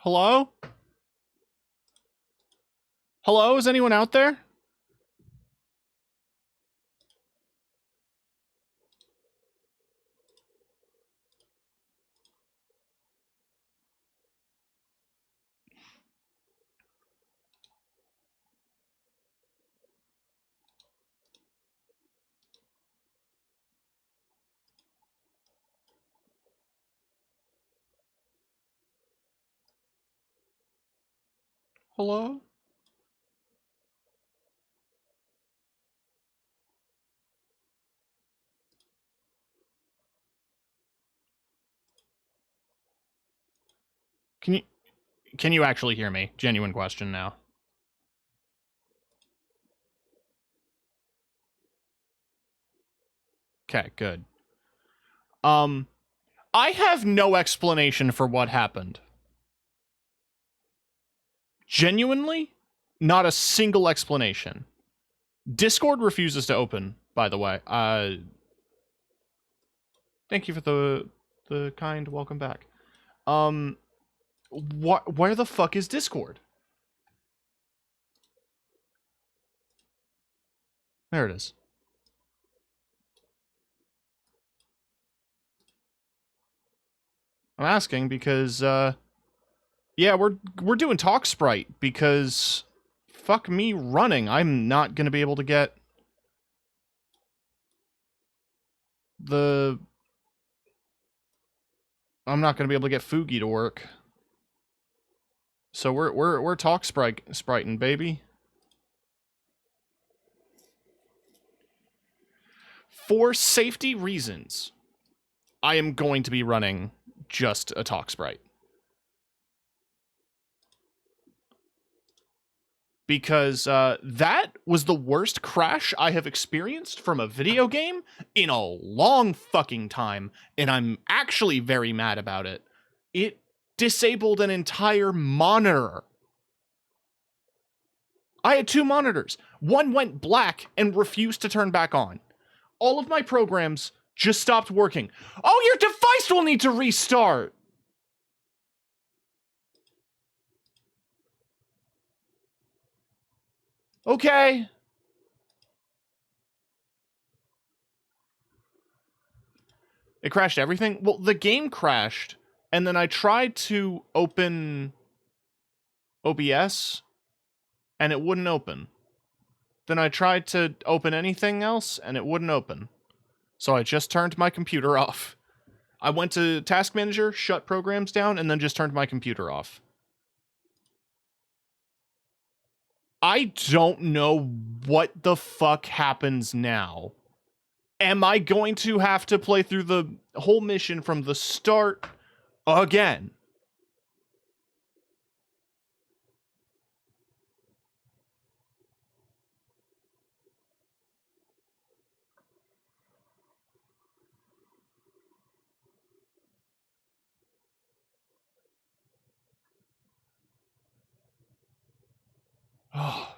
Hello? Hello? Is anyone out there? Hello? Can you actually hear me? Genuine question now. Okay, good. I have no explanation for what happened. Genuinely, not a single explanation. Discord refuses to open, by the way. Thank you for the kind welcome back. Where the fuck is Discord? There it is. I'm asking because yeah, we're doing Talk Sprite because fuck me running. I'm not gonna be able to get the I'm not gonna be able to get Fugi to work. So we're Talk Spriting, baby. For safety reasons, I am going to be running just a Talk Sprite. Because that was the worst crash I have experienced from a video game in a long fucking time, and I'm actually very mad about it. It disabled an entire monitor. I had two monitors. One went black and refused to turn back on. All of my programs just stopped working. Oh, your device will need to restart! Okay. It crashed everything? Well, the game crashed, and then I tried to open OBS, and it wouldn't open. Then I tried to open anything else, and it wouldn't open. So I just turned my computer off. I went to Task Manager, shut programs down, and then just turned my computer off. I don't know what the fuck happens now. Am I going to have to play through the whole mission from the start again? Oh.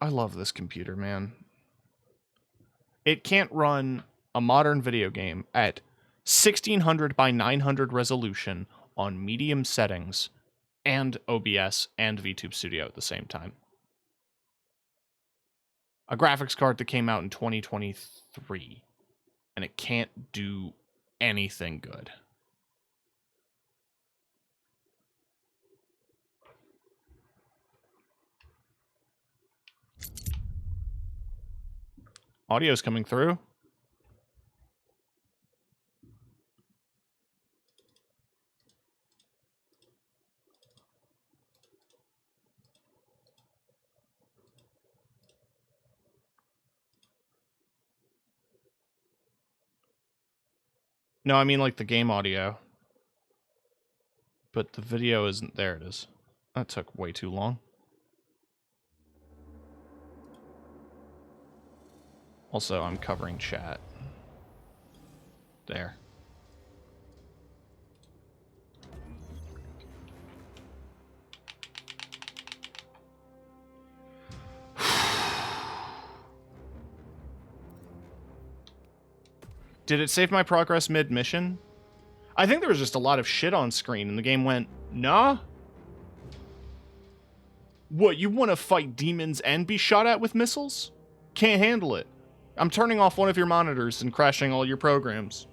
I love this computer, man. It can't run a modern video game at 1600 by 900 resolution on medium settings and OBS and VTube Studio at the same time. A graphics card that came out in 2023, and it can't do anything good. Audio's coming through. No, I mean like the game audio. But the video isn't. There it is. That took way too long. Also, I'm covering chat. There. Did it save my progress mid-mission? I think there was just a lot of shit on screen, and the game went, nah? What, you want to fight demons and be shot at with missiles? Can't handle it. I'm turning off one of your monitors and crashing all your programs.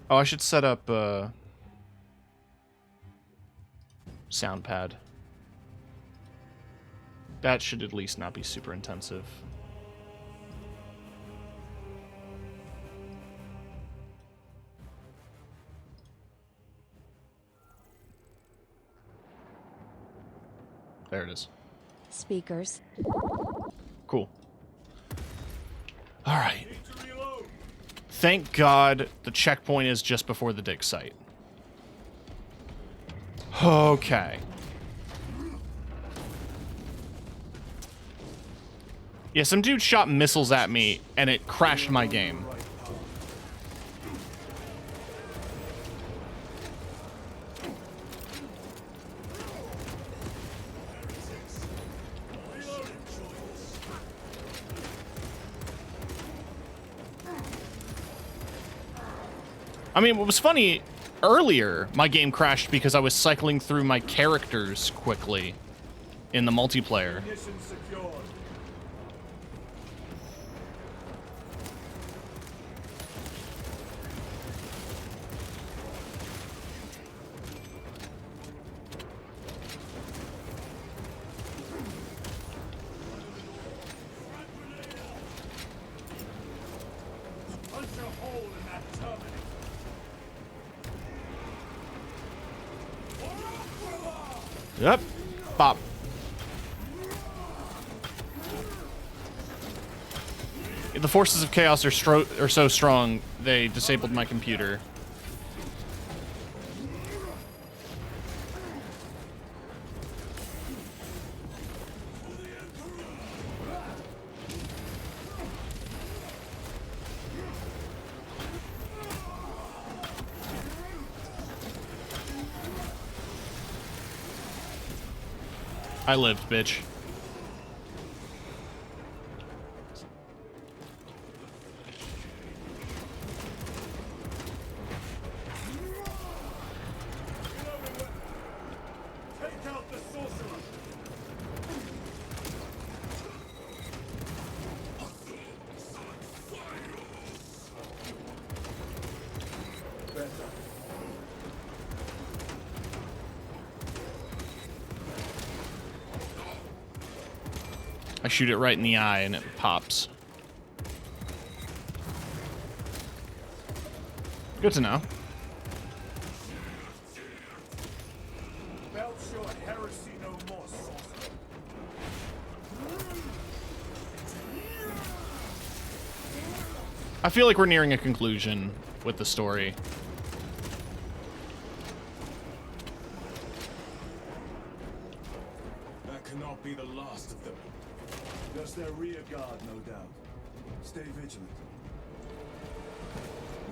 Oh, I should set up, sound pad. That should at least not be super intensive. There it is. Speakers. Cool. All right. Thank God the checkpoint is just before the dig site. Okay. Yeah, some dude shot missiles at me, and it crashed my game. I mean, what was funny, earlier, my game crashed because I was cycling through my characters quickly in the multiplayer. Yep. Bop. The forces of chaos are so strong, they disabled my computer. I lived, bitch. I shoot it right in the eye and it pops. Good to know. I feel like we're nearing a conclusion with the story. That cannot be the last of them. Just their rear guard, no doubt. Stay vigilant.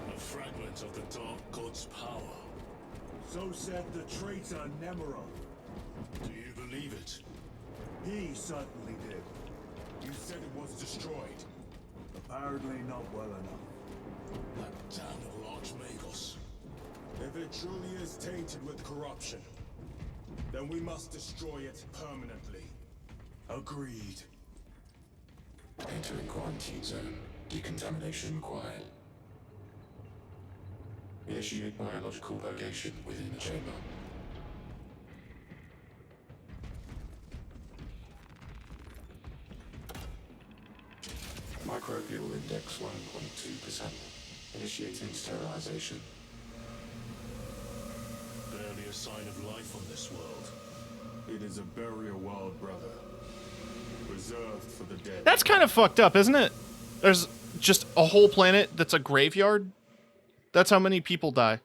A fragment of the Dark God's power. So said the traitor Nemeroth. Do you believe it? He certainly did. You said it was destroyed. Apparently not well enough. That damnable Archmagos. If it truly is tainted with corruption, then we must destroy it permanently. Agreed. Entering quarantine zone. Decontamination required. Initiate biological purgation within the chamber. Microbial index 1.2%. Initiating sterilization. Barely a sign of life on this world. It is a burial world, brother. Reserved for the dead. That's kind of fucked up, isn't it? There's just a whole planet that's a graveyard. That's how many people die.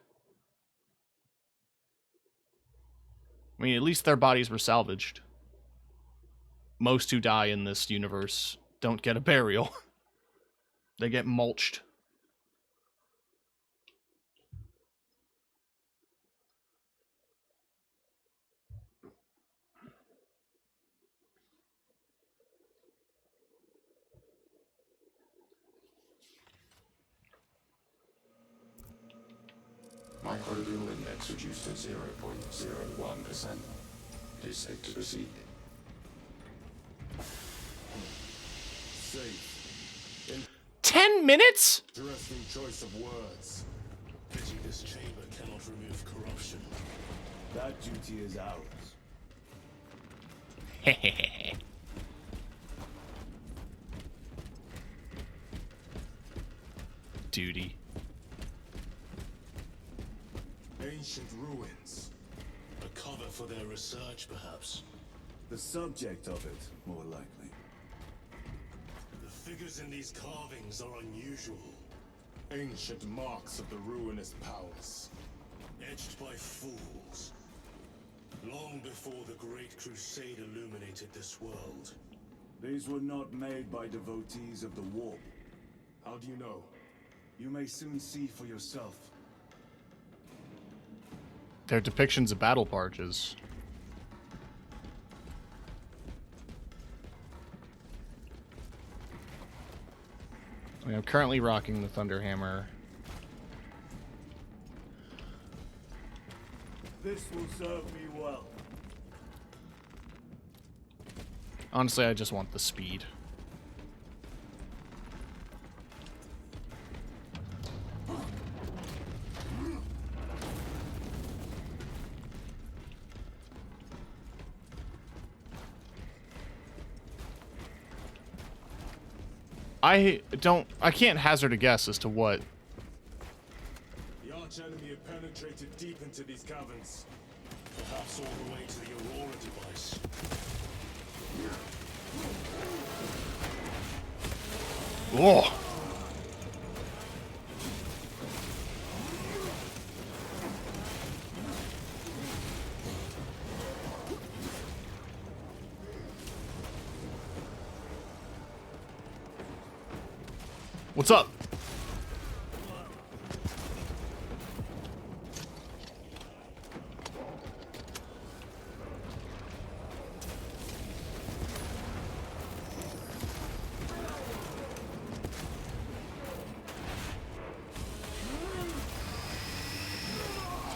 I mean, at least their bodies were salvaged. Most who die in this universe don't get a burial. They get mulched. Microbial index reduced to 0.01%. It is safe to proceed. Safe. 10 minutes? Interesting choice of words. Pity this chamber cannot remove corruption. That duty is ours. Duty. Ancient ruins. A cover for their research, perhaps. The subject of it, more likely. The figures in these carvings are unusual. Ancient marks of the ruinous powers. Etched by fools. Long before the Great Crusade illuminated this world. These were not made by devotees of the warp. How do you know? You may soon see for yourself. They're depictions of battle barges. I mean, I'm currently rocking the Thunderhammer. This will serve me well. Honestly, I just want the speed. I can't hazard a guess as to what. The archenemy have penetrated deep into these caverns. Perhaps all the way to the Aurora device. Oh. What's up?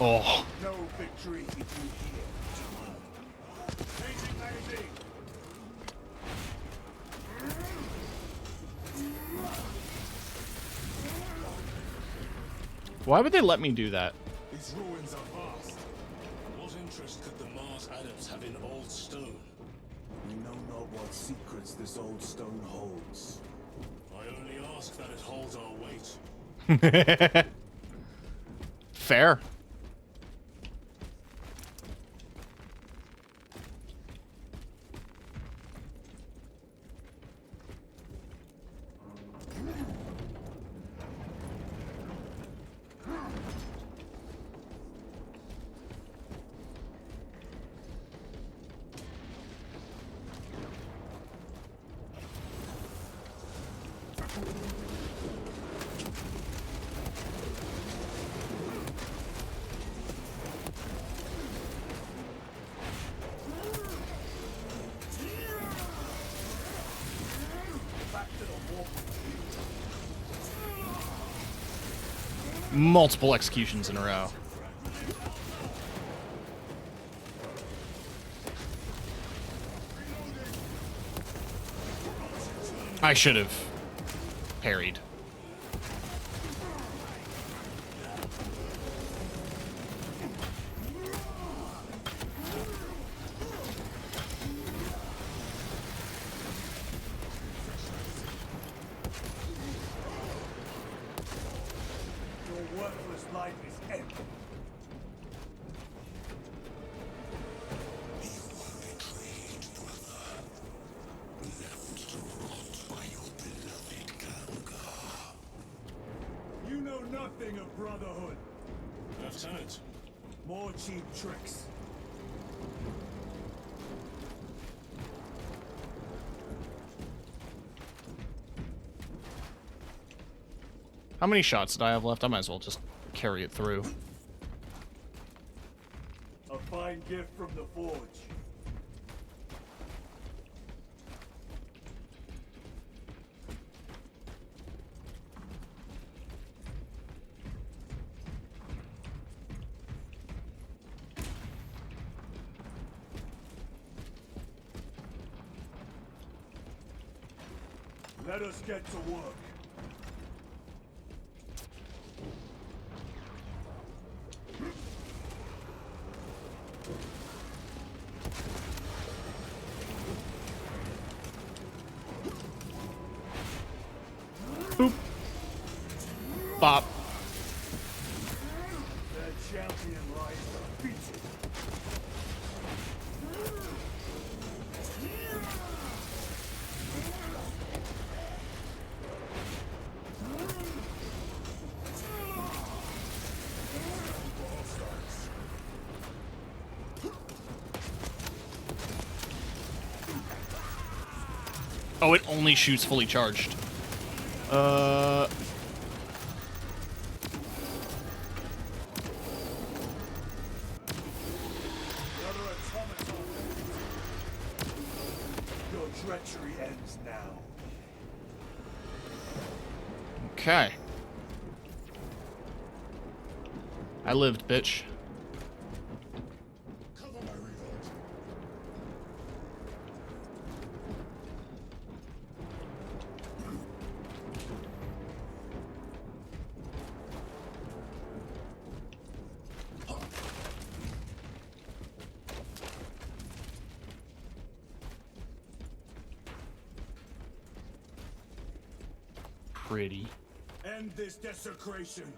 Oh. No victory if you hear. Changing magazine. Why would they let me do that? These ruins are vast. What interest could the Mars adepts have in old stone? We know not what secrets this old stone holds. I only ask that it holds our weight. Fair. Multiple executions in a row. I should have parried. Your worthless life is empty. You know nothing of brotherhood. Lieutenant, More cheap tricks. How many shots did I have left? I might as well just carry it through. A fine gift from the forge. Let us get to work. Boop. Bop. The champion lies defeated. Oh, it only shoots fully charged. Another automaton. Your treachery ends now. Okay. I lived, bitch. Cover my reload. Pretty. End this desecration.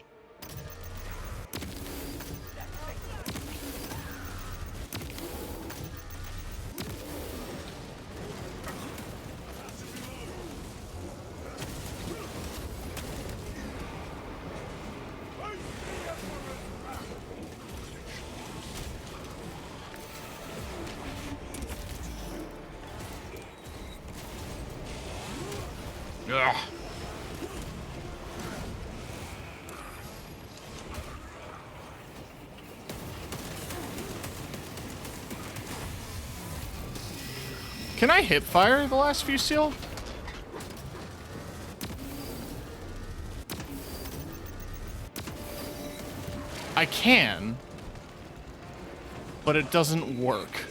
Ugh. Can I hip fire the last few seal? I can, but it doesn't work.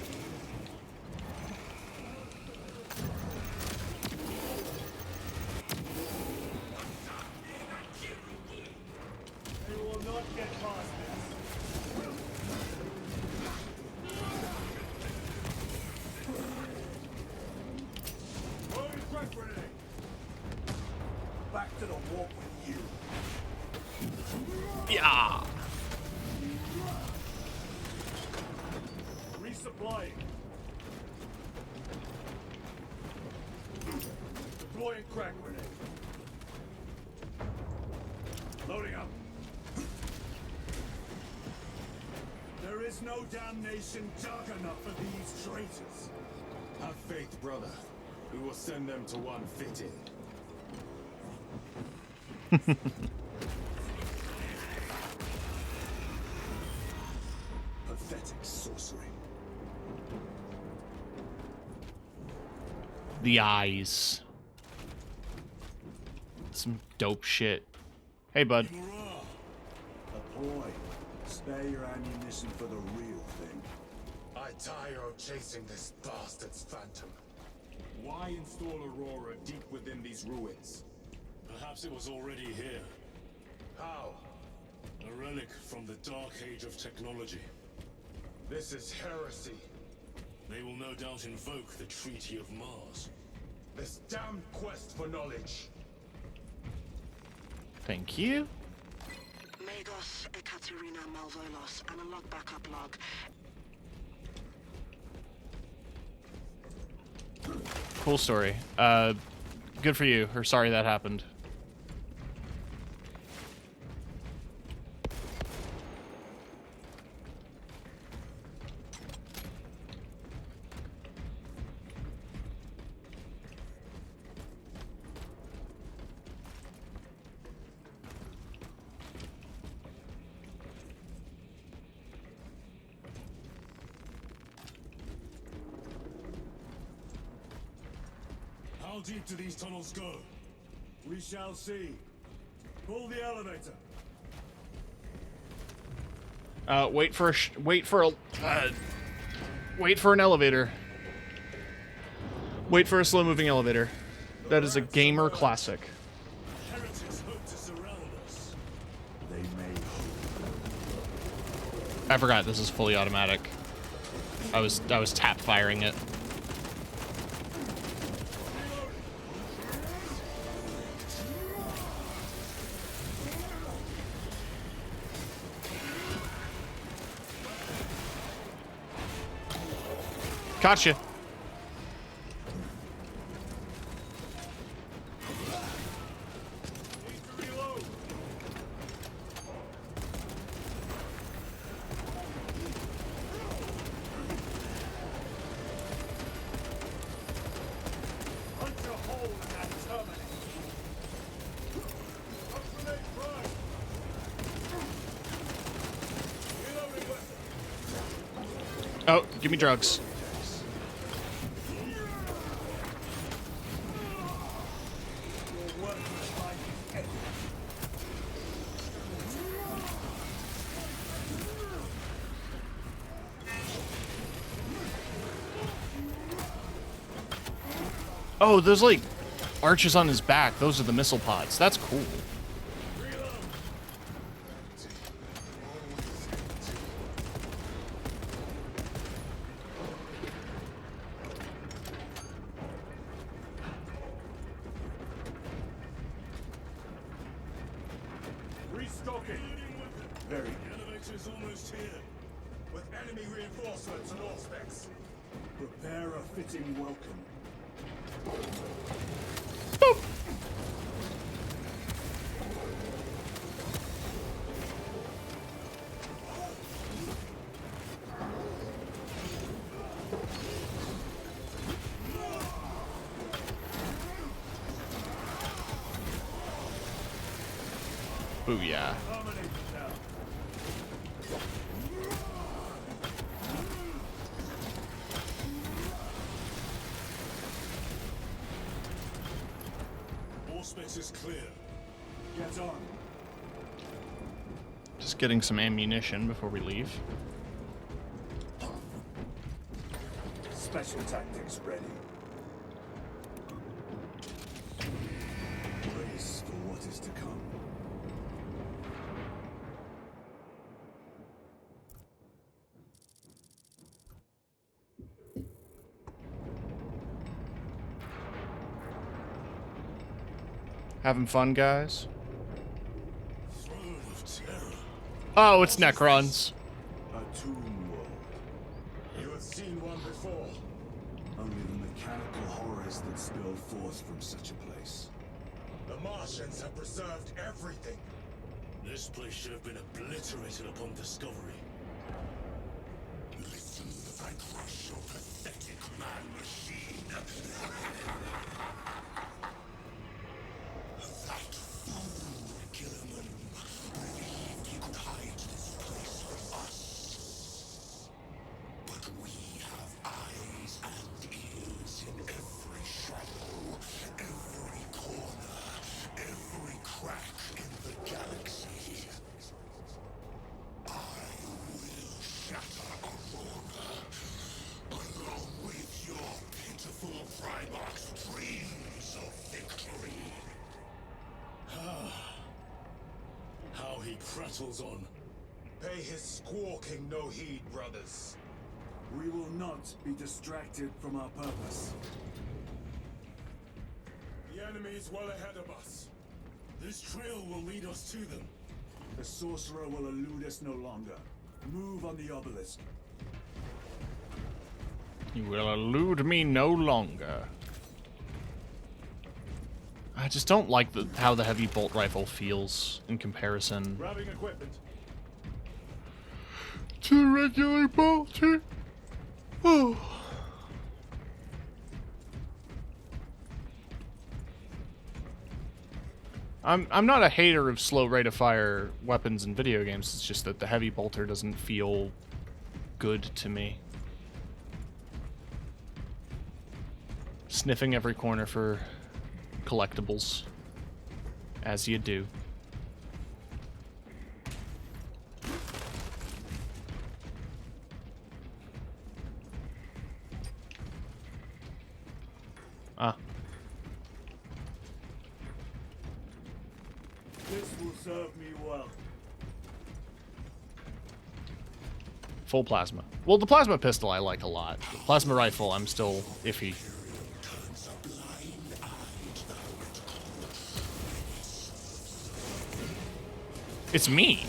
They will not get past this. Throw your crack grenade. Back to the walk with you. Yeah. Resupplying. Deploying crack grenade. Loading up. There is no damnation dark enough for these traitors. Have faith, brother. We will send them to one fitting. Pathetic sorcery. The eyes. Some dope shit. Hey, bud. A ploy. Spare your ammunition for the real thing. I tire of chasing this bastard's phantom. Why install Aurora deep within these ruins? Perhaps it was already here. How? A relic from the dark age of technology. This is heresy. They will no doubt invoke the Treaty of Mars. This damned quest for knowledge. Thank you. Magos Ekaterina Malvolos, analog backup log. Cool story. Good for you. Or sorry that happened. How deep do these tunnels go? We shall see. Pull the elevator. Wait for an elevator. Wait for a slow-moving elevator. That is a gamer classic. Heretics hope to surround us. They may hope. I forgot this is fully automatic. I was tap firing it. Gotcha. Oh, give me drugs. Oh, there's like arches on his back. Those are the missile pods. That's cool. Restocking. Very The elevator's almost here. with enemy reinforcements and all specs. Prepare a fitting welcome. Booyah. All space is clear. Get on. Just getting some ammunition before we leave. Special tactics ready. Brace for what is to come. Having fun, guys? Throne of terror. Oh, it's Necrons. A tomb world. You have seen one before. Only the mechanical horrors that spill forth from such a place. The Martians have preserved everything. This place should have been obliterated upon discovery. Listen as I crush your pathetic man-machine. That fool, Gilliman, believed he could hide this place from us. But we have eyes and ears in every shadow, every corner, every crack in the galaxy. I will shatter Aurora, along with your pitiful Primarch's dreams of victory. How he prattles on. Pay his squawking no heed, brothers. We will not be distracted from our purpose. The enemy is well ahead of us. This trail will lead us to them. The sorcerer will elude us no longer. Move on the obelisk. You will elude me no longer. I just don't like how the heavy bolt rifle feels in comparison Grabbing equipment. to the regular bolter. Oh. I'm not a hater of slow rate of fire weapons in video games. It's just that the heavy bolter doesn't feel good to me. Sniffing every corner for collectibles, as you do. Ah. This will serve me well. Full plasma. Well, the plasma pistol I like a lot. The plasma rifle, I'm still iffy. It's me.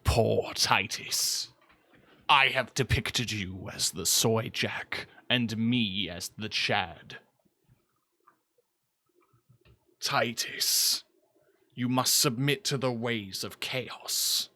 Poor Titus. I have depicted you as the soy jack, and me as the Chad. Titus, you must submit to the ways of chaos.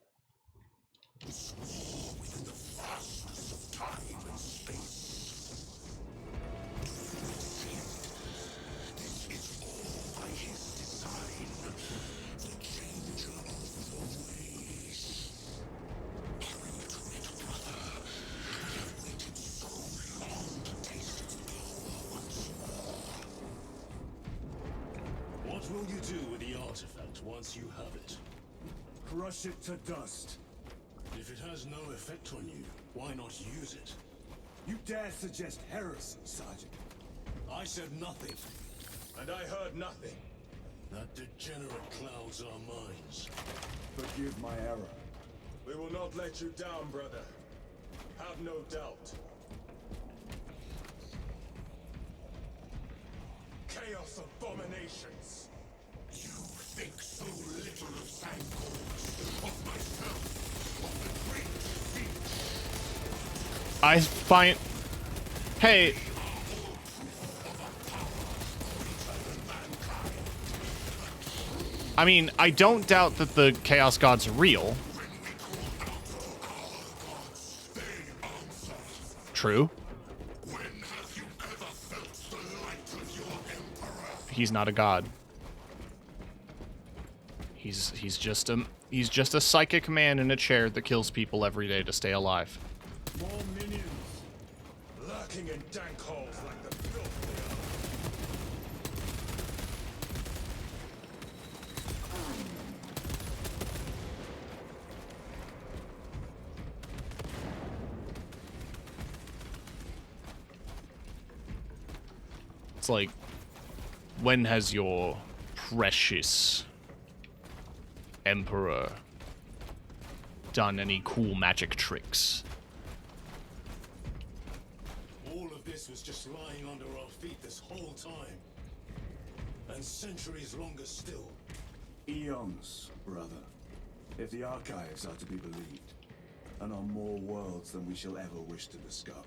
What will you do with the artifact once you have it? Crush it to dust. If it has no effect on you, why not use it? You dare suggest heresy, Sergeant? I said nothing. And I heard nothing. That degenerate clouds our minds. Forgive my error. We will not let you down, brother. Have no doubt. Chaos abominations. You think so little of Thankors, of myself, of the great feat. I find... Hey... I mean, I don't doubt that the Chaos Gods are real. True. He's not a god. He's just a psychic man in a chair that kills people every day to stay alive. More minions. Lurking in dank holes like the filth they are. It's like, when has your precious Emperor done any cool magic tricks? All of this was just lying under our feet this whole time. And centuries longer still. Eons, brother. If the archives are to be believed. And on more worlds than we shall ever wish to discover.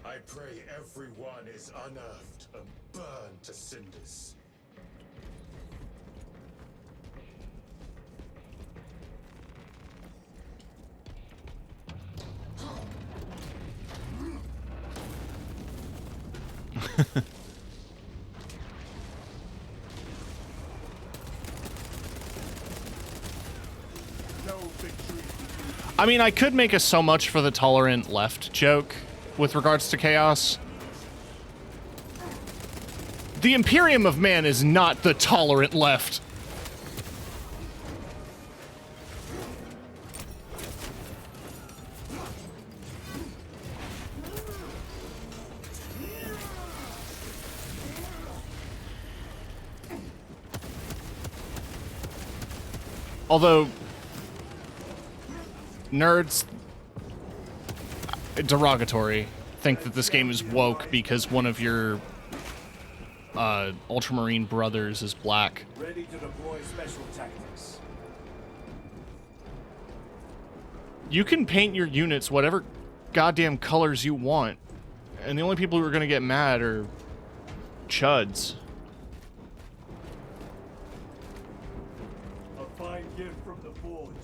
I pray everyone is unearthed and burned to cinders. I mean, I could make a so much for the tolerant left joke with regards to chaos. The Imperium of Man is not the tolerant left. Although, nerds, derogatory, think that this game is woke because one of your Ultramarine brothers is black. Ready to deploy special tactics. You can paint your units whatever goddamn colors you want, and the only people who are gonna get mad are chuds. The forge.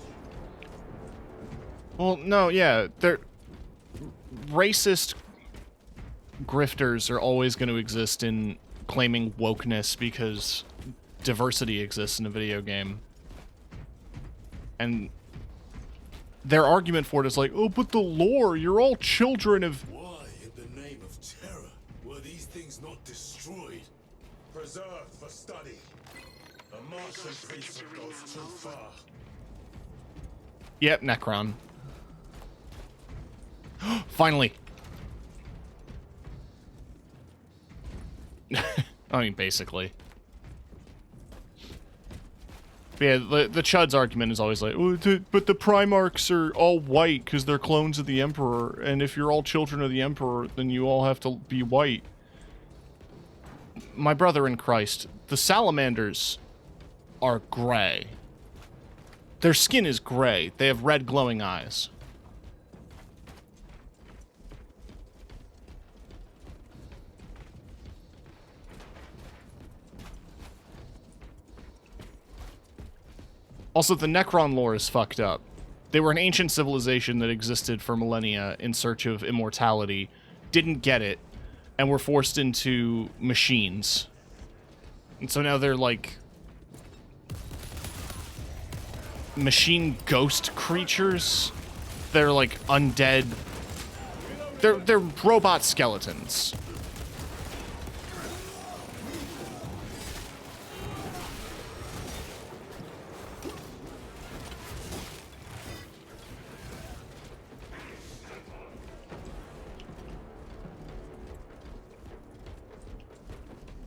Well, no, yeah, they're racist grifters are always going to exist in claiming wokeness because diversity exists in a video game. And their argument for it is like, oh, but the lore, you're all children of... Why, in the name of terror, were these things not destroyed? Preserved for study. A Martian priest goes too far. Yep, Necron. Finally. I mean, basically. But yeah, the Chud's argument is always like, oh, but the Primarchs are all white because they're clones of the Emperor, and if you're all children of the Emperor, then you all have to be white. My brother in Christ, the Salamanders are gray. Their skin is gray. They have red glowing eyes. Also, the Necron lore is fucked up. They were an ancient civilization that existed for millennia in search of immortality, didn't get it, and were forced into machines. And so now they're like... machine ghost creatures? They're like undead... They're robot skeletons.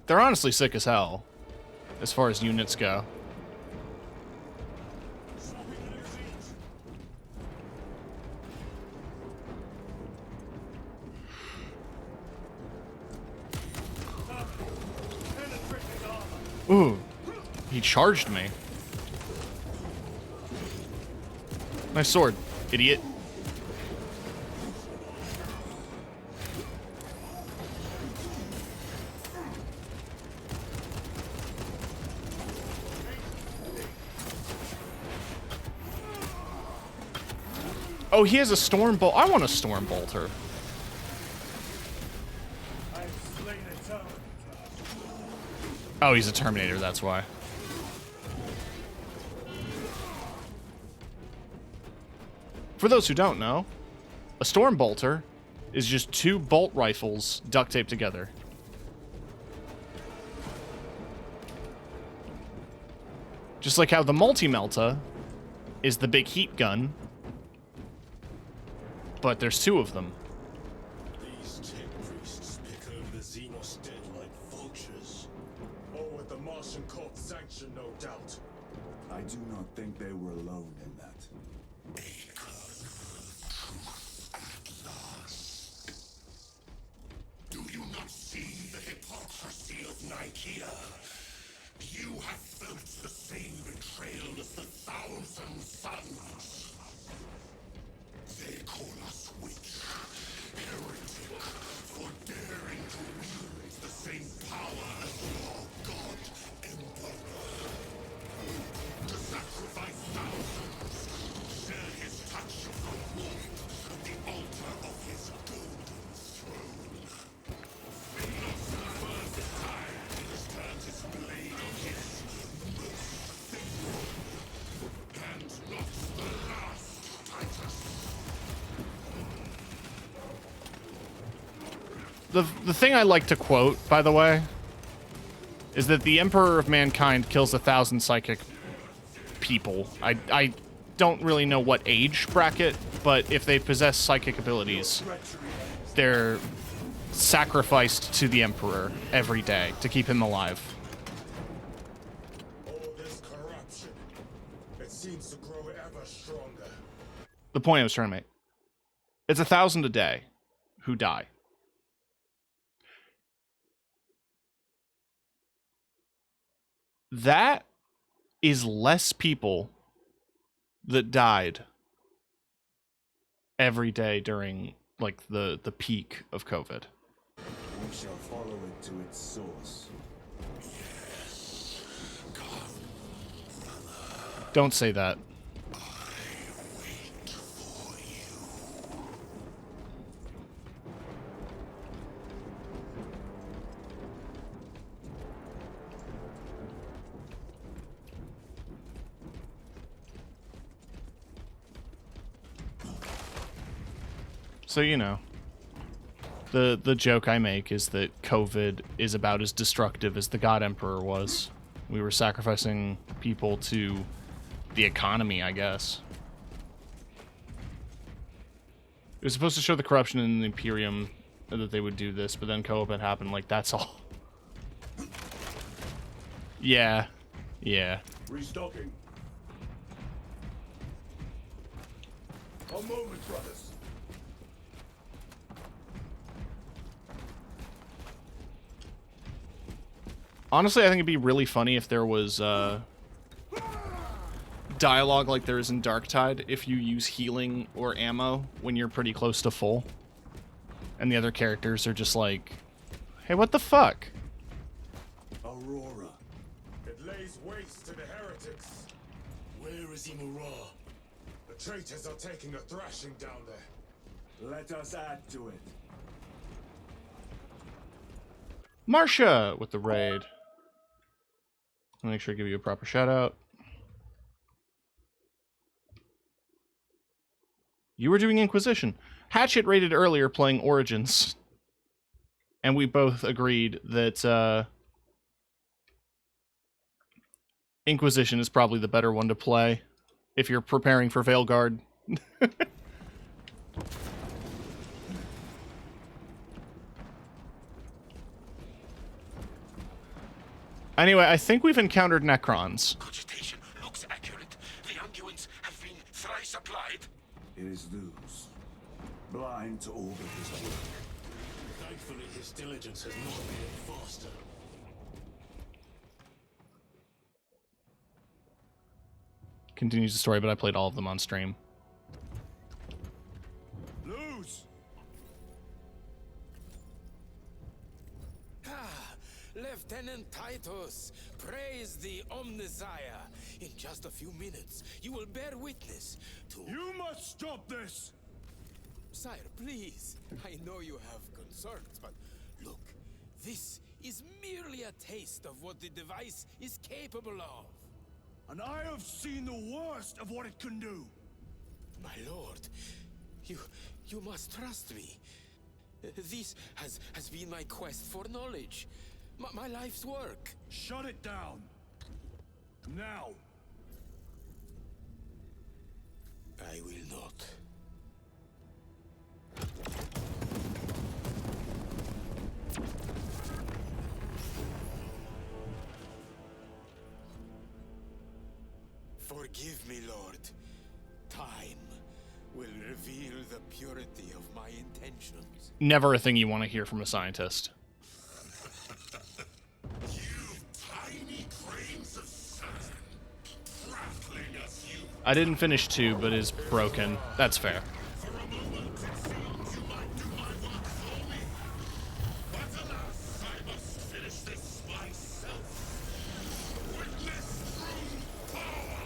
They're honestly sick as hell, as far as units go. Ooh, he charged me. Nice sword, idiot. Oh, he has a storm bolt. I want a storm bolter. Oh, he's a Terminator, that's why. For those who don't know, a storm bolter is just two bolt rifles duct taped together. Just like how the multi-melta is the big heat gun, but there's two of them. These tech priests pick over the Xenos dead like vultures. Or with the Martian cult sanction, no doubt. I do not think they were alone in that. Do you not see the hypocrisy of Nicaea? You have felt the same betrayal as the Thousand Sons. They call us witch, heretic, for daring to wield the same power as your god, Emperor. To sacrifice thousands, share his touch of the warmth of the altar of his golden throne. Not the first time he has turned his blade on his most faithful, and not the last, Titus. The thing I like to quote, by the way, is that the Emperor of Mankind kills 1,000 psychic people. I don't really know what age bracket, but if they possess psychic abilities, they're sacrificed to the Emperor every day to keep him alive. All this corruption, it seems to grow ever stronger. The point I was trying to make. It's 1,000 a day who die. That is less people that died every day during, like, the peak of COVID. We shall follow it to its source. Don't say that. So, you know, the joke I make is that COVID is about as destructive as the God Emperor was. We were sacrificing people to the economy, I guess. It was supposed to show the corruption in the Imperium that they would do this, but then co-op had happened. Like, that's all. Yeah. Yeah. Restocking. A moment, brothers. Honestly, I think it'd be really funny if there was dialogue like there is in Darktide if you use healing or ammo when you're pretty close to full. And the other characters are just like, hey, what the fuck? Aurora. It lays waste to the heretics. Where is Imura? The traitors are taking a thrashing down there. Let us add to it. Marcia with the raid. I'll make sure I give you a proper shout out. You were doing Inquisition. Hatchet rated earlier playing Origins. And we both agreed that Inquisition is probably the better one to play if you're preparing for Veilguard. Anyway, I think we've encountered Necrons. Cogitation looks accurate. The unguents have been thrice applied. It is Luz. Blind to all that his work. Thankfully, his diligence has not made it faster. Continues the story, but I played all of them on stream. Luz! Lieutenant Titus, praise the Omnissiah. In just a few minutes, you will bear witness to... You must stop this! Sire, please. I know you have concerns, but look, this is merely a taste of what the device is capable of. And I have seen the worst of what it can do. My lord, you must trust me. This has been my quest for knowledge. My life's work. Shut it down. Now. I will not. Forgive me, Lord. Time will reveal the purity of my intentions. Never a thing you want to hear from a scientist. Tiny grains of sand, crackling as you. I didn't finish 2, but is broken. That's fair. For a moment, it seemed you might do my work for me. But alas, I must finish this myself. Witness true power.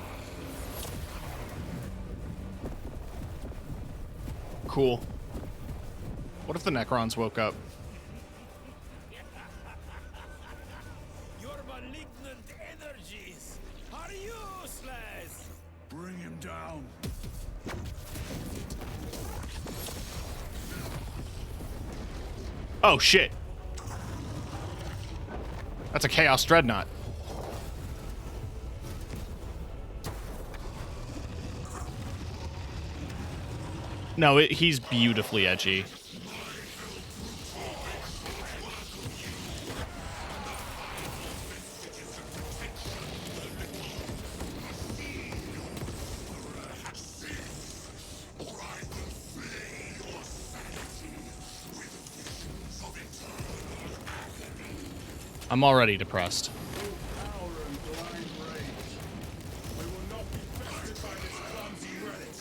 Cool. What if the Necrons woke up? Your malignant energies are useless! Bring him down. Oh, shit. That's a Chaos Dreadnought. No, he's beautifully edgy. I'm already depressed. Power and blind rage. We will not be bested by this clumsy relic.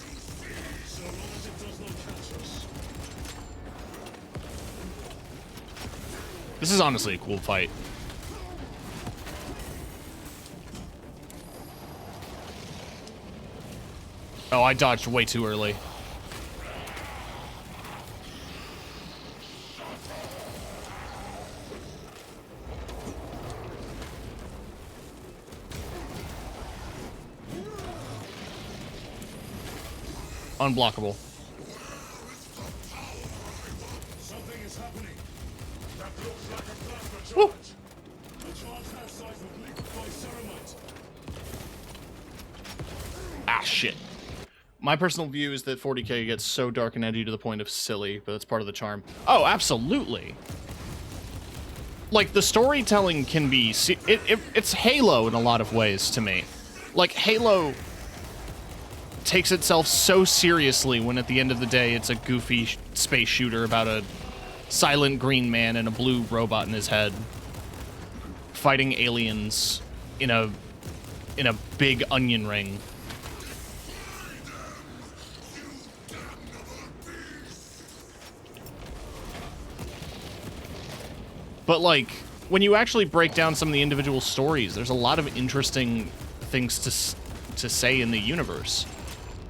So long as it does not catch us. This is honestly a cool fight. Oh, I dodged way too early. Unblockable. Ah, shit. My personal view is that 40k gets so dark and edgy to the point of silly, but that's part of the charm. Oh, absolutely. Like, the storytelling can be... it's Halo in a lot of ways to me. Like, Halo takes itself so seriously when at the end of the day it's a goofy space shooter about a silent green man and a blue robot in his head fighting aliens in a big onion ring. But, like, when you actually break down some of the individual stories, there's a lot of interesting things to say in the universe.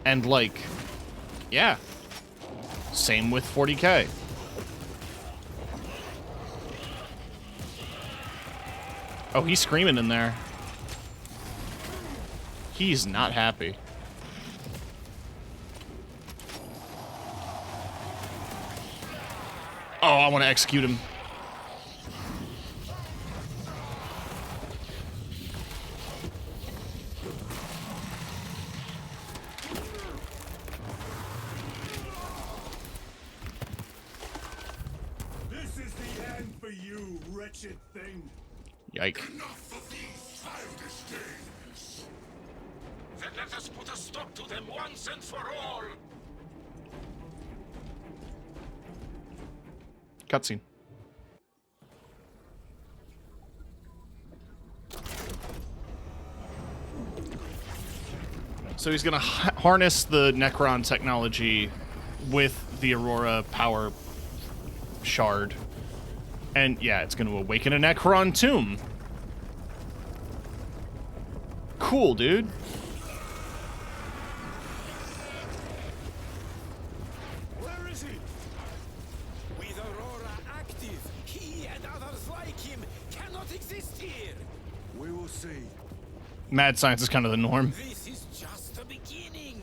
And, like, yeah. Same with 40k. Oh, he's screaming in there. He's not happy. Oh, I want to execute him. This is the end for you, wretched thing. Yike. Enough of these childish games. Then let us put a stop to them once and for all. Cutscene. So he's gonna harness the Necron technology with the Aurora power shard. And yeah, it's gonna awaken a Necron tomb. Cool, dude. Where is he? With Aurora active, he and others like him cannot exist here. We will see. Mad science is kind of the norm. This is just the beginning.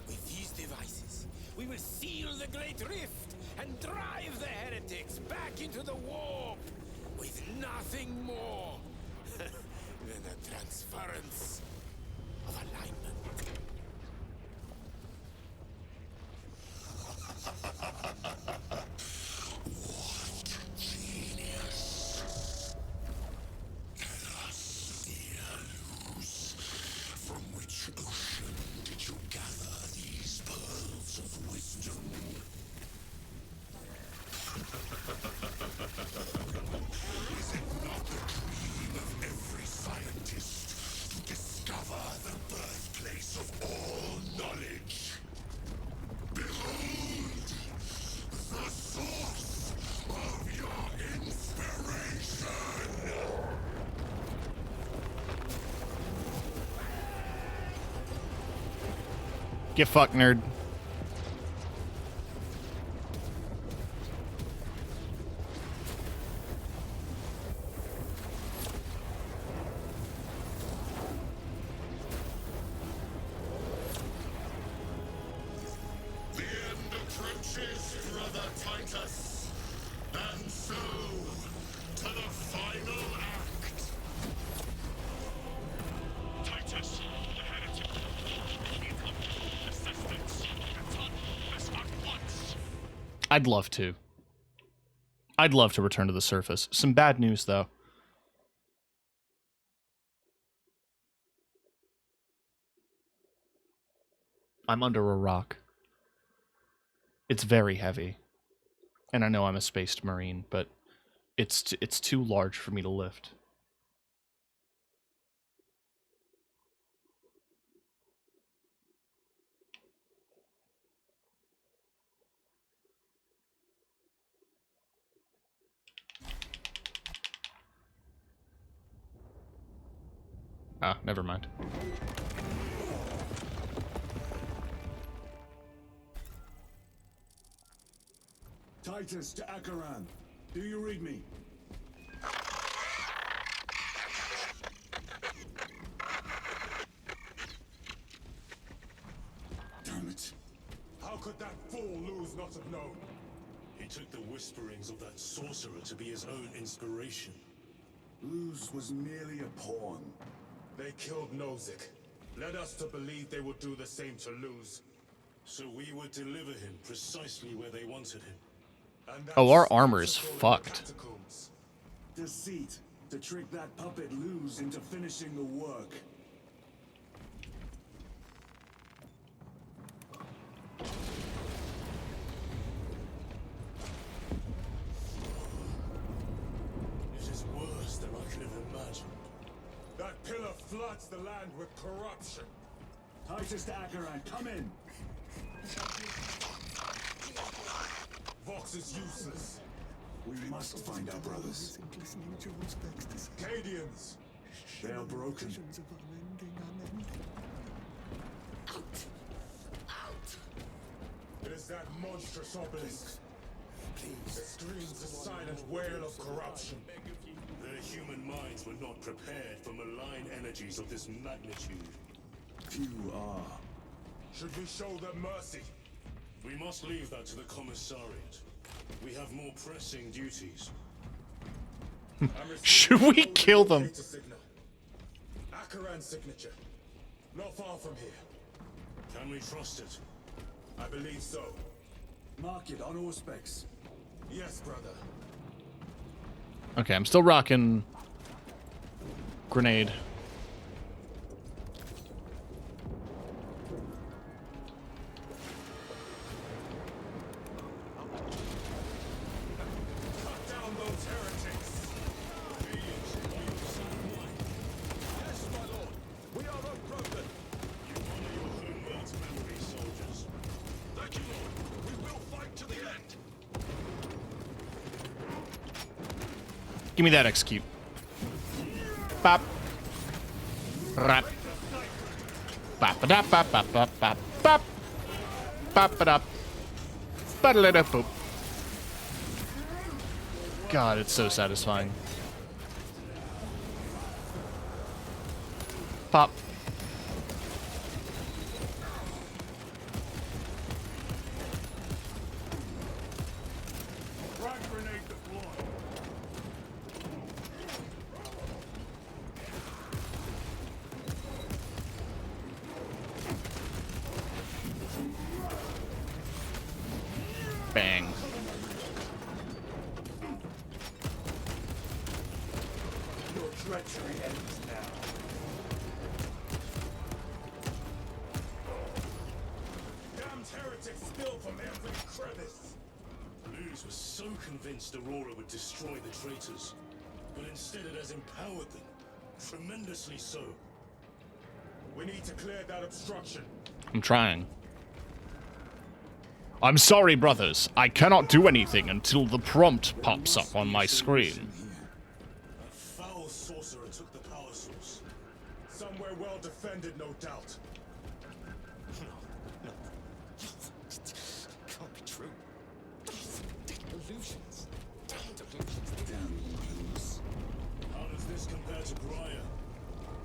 With these devices, we will seal the Great Rift and drive the heretics back into the warp with nothing more than a transference of alignment. From which ocean did you gather these pearls of wisdom? Is it not the dream of every scientist to discover the birthplace of all knowledge? Behold, the source of your inspiration! Get fucked, nerd. The end approaches, brother Titus. And so, to the final act. Titus, the heretic. Assistance. Return this at once. I'd love to. I'd love to return to the surface. Some bad news, though. I'm under a rock. It's very heavy. And I know I'm a spaced marine, but it's too large for me to lift. Ah, never mind. Titus to Akaran. Do you read me? Damn it. How could that fool lose not have known? He took the whisperings of that sorcerer to be his own inspiration. Luz was merely a pawn. They killed Nozick. led us to believe they would do the same to Luz. So we would deliver him precisely where they wanted him. And Oh, our that's armor is beautiful in the fucked. catacombs. Deceit. To trick that puppet Luz into finishing the work. It is worse than I could have imagined. That pillar floods the land with corruption. Titus to Acheron, come in. Vox is useless. We must find our brothers. Cadians. They are broken. It is that monstrous obelisk. It screams a silent wail of corruption. Their human minds were not prepared for malign energies of this magnitude. Few are. Should we show them mercy? We must leave that to the commissariat. We have more pressing duties. Should we kill them? Acheron's signature. Not far from here. Can we trust it? I believe so. Mark it on Auspex. Yes, brother. Okay, I'm still rocking grenade. Cut down those heretics. Yes, my lord. We are unbroken. You honor your homeworld's memory, soldiers. Thank you, Lord. We will fight to the end. Give me that execute. Bop. Rap. Bop a dap bop bop bop bop bop. Bop a dop. Ba-da-da-da boop. God, it's so satisfying. Pop. Frag grenade deployed. Bang. Your treachery ends now. Damned heretics spill from every crevice. Luz was so convinced Aurora would destroy the traitors, but instead it has empowered them. Tremendously so. We need to clear that obstruction. I'm trying. I'm sorry, brothers. I cannot do anything until the prompt pops up on my screen. That foul sorcerer took the power source. Somewhere well defended, no doubt. No. Can't be true. Delusions. Damn delusions. How does this compare to Briar?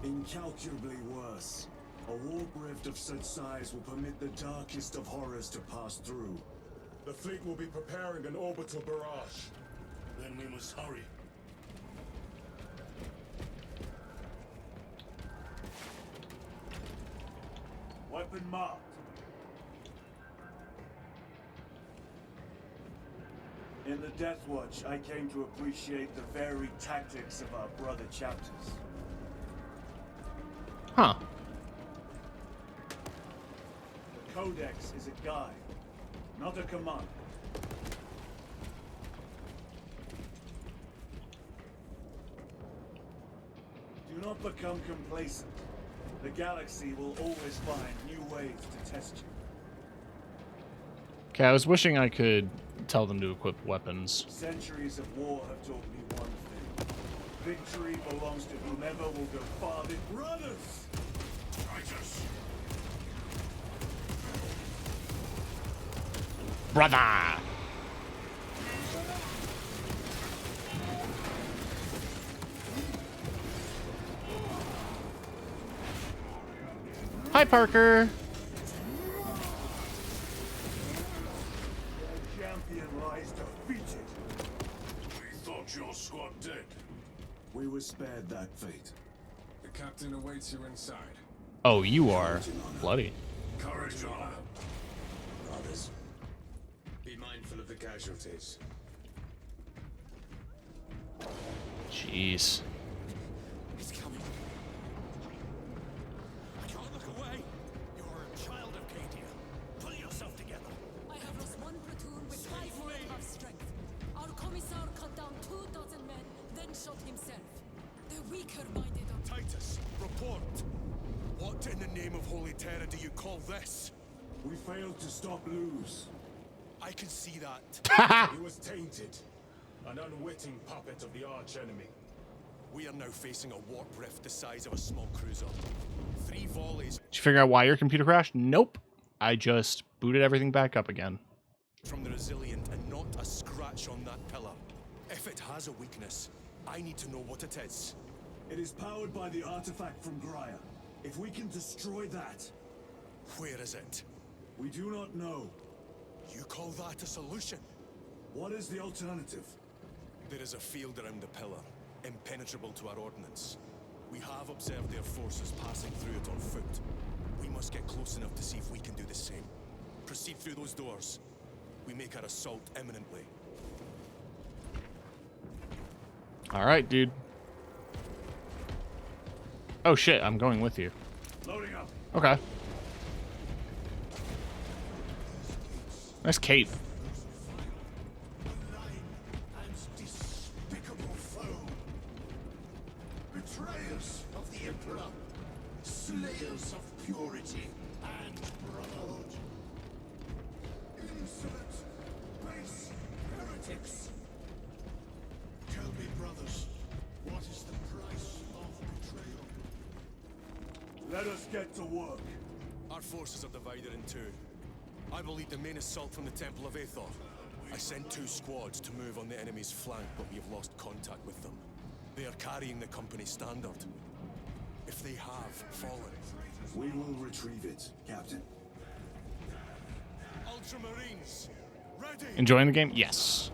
Incalculably worse. A warp rift of such size will permit the darkest of horrors to pass through. The fleet will be preparing an orbital barrage. Then we must hurry. Weapon marked. In the Death Watch, I came to appreciate the varied tactics of our brother chapters. Huh. The Codex is a guide, not a command. Do not become complacent. The galaxy will always find new ways to test you. Okay, I was wishing I could tell them to equip weapons. Centuries of war have taught me one thing. Victory belongs to whomever will go farthest. Brothers! Titus! Brother! Hi, Parker! The champion lies defeated. We thought your squad dead. We were spared that fate. The captain awaits you inside. Oh, you are bloody. Courage, honor. Brothers, be mindful of the casualties. Jeez. He's coming. I can't look away. You're a child of Cadia. Pull yourself together. I have lost one platoon with 5 more at half strength. Our commissar cut down 24 men, then shot himself. The weaker-minded are... Titus, report. What in the name of Holy Terror do you call this? We failed to stop Luz. I can see that. He was tainted. An unwitting puppet of the arch-enemy. We are now facing a warp rift the size of a small cruiser. 3 volleys Did you figure out why your computer crashed? Nope. I just booted everything back up again. from the Resilient and not a scratch on that pillar. If it has a weakness, I need to know what it is. It is powered by the artifact from Graia. If we can destroy that, Where is it? we do not know. You call that a solution? What is the alternative? There is a field around the pillar, impenetrable to our ordnance. We have observed their forces passing through it on foot. We must get close enough to see if we can do the same. Proceed through those doors. We make our assault imminently. All right, dude. Oh shit, I'm going with you. Loading up. Okay. Nice cape. Despicable foe. Betrayers of the Emperor. Slayers of purity and brotherhood. Insolent, base heretics. Tell me, brothers, what is the price of betrayal? Let us get to work. Our forces are divided in 2. I will lead the main assault from the Temple of Aethor. I sent 2 squads to move on the enemy's flank, but we have lost contact with them. They are carrying the company standard. If they have fallen, We will retrieve it, Captain. Ultramarines, ready! Enjoying the game? Yes.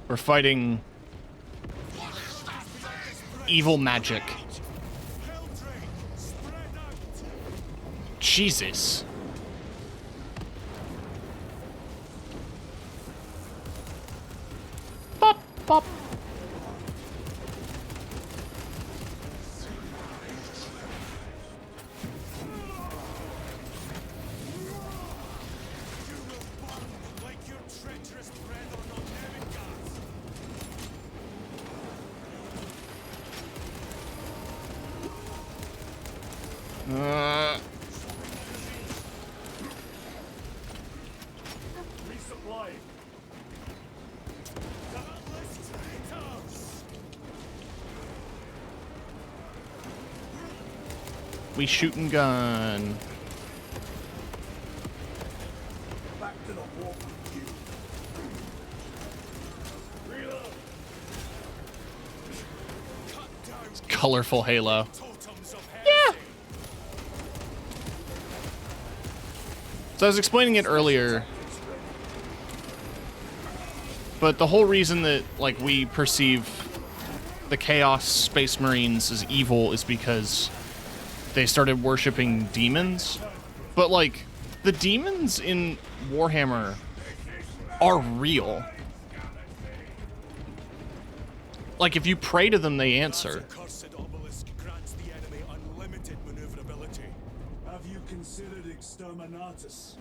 We're fighting evil magic. Jesus. Bop, bop. Like your treacherous brethren on Nevengarth. Resupply. Godless traitors! We shooting gun. Back to the warp with you. Reload. Cut down Colorful halo. totems of heresy! So I was explaining it earlier, but the whole reason that like we perceive the Chaos Space Marines as evil is because they started worshiping demons. But like the demons in Warhammer are real. Like if you pray to them, they answer. That accursed obelisk grants the enemy unlimited maneuverability. Have you considered exterminatus?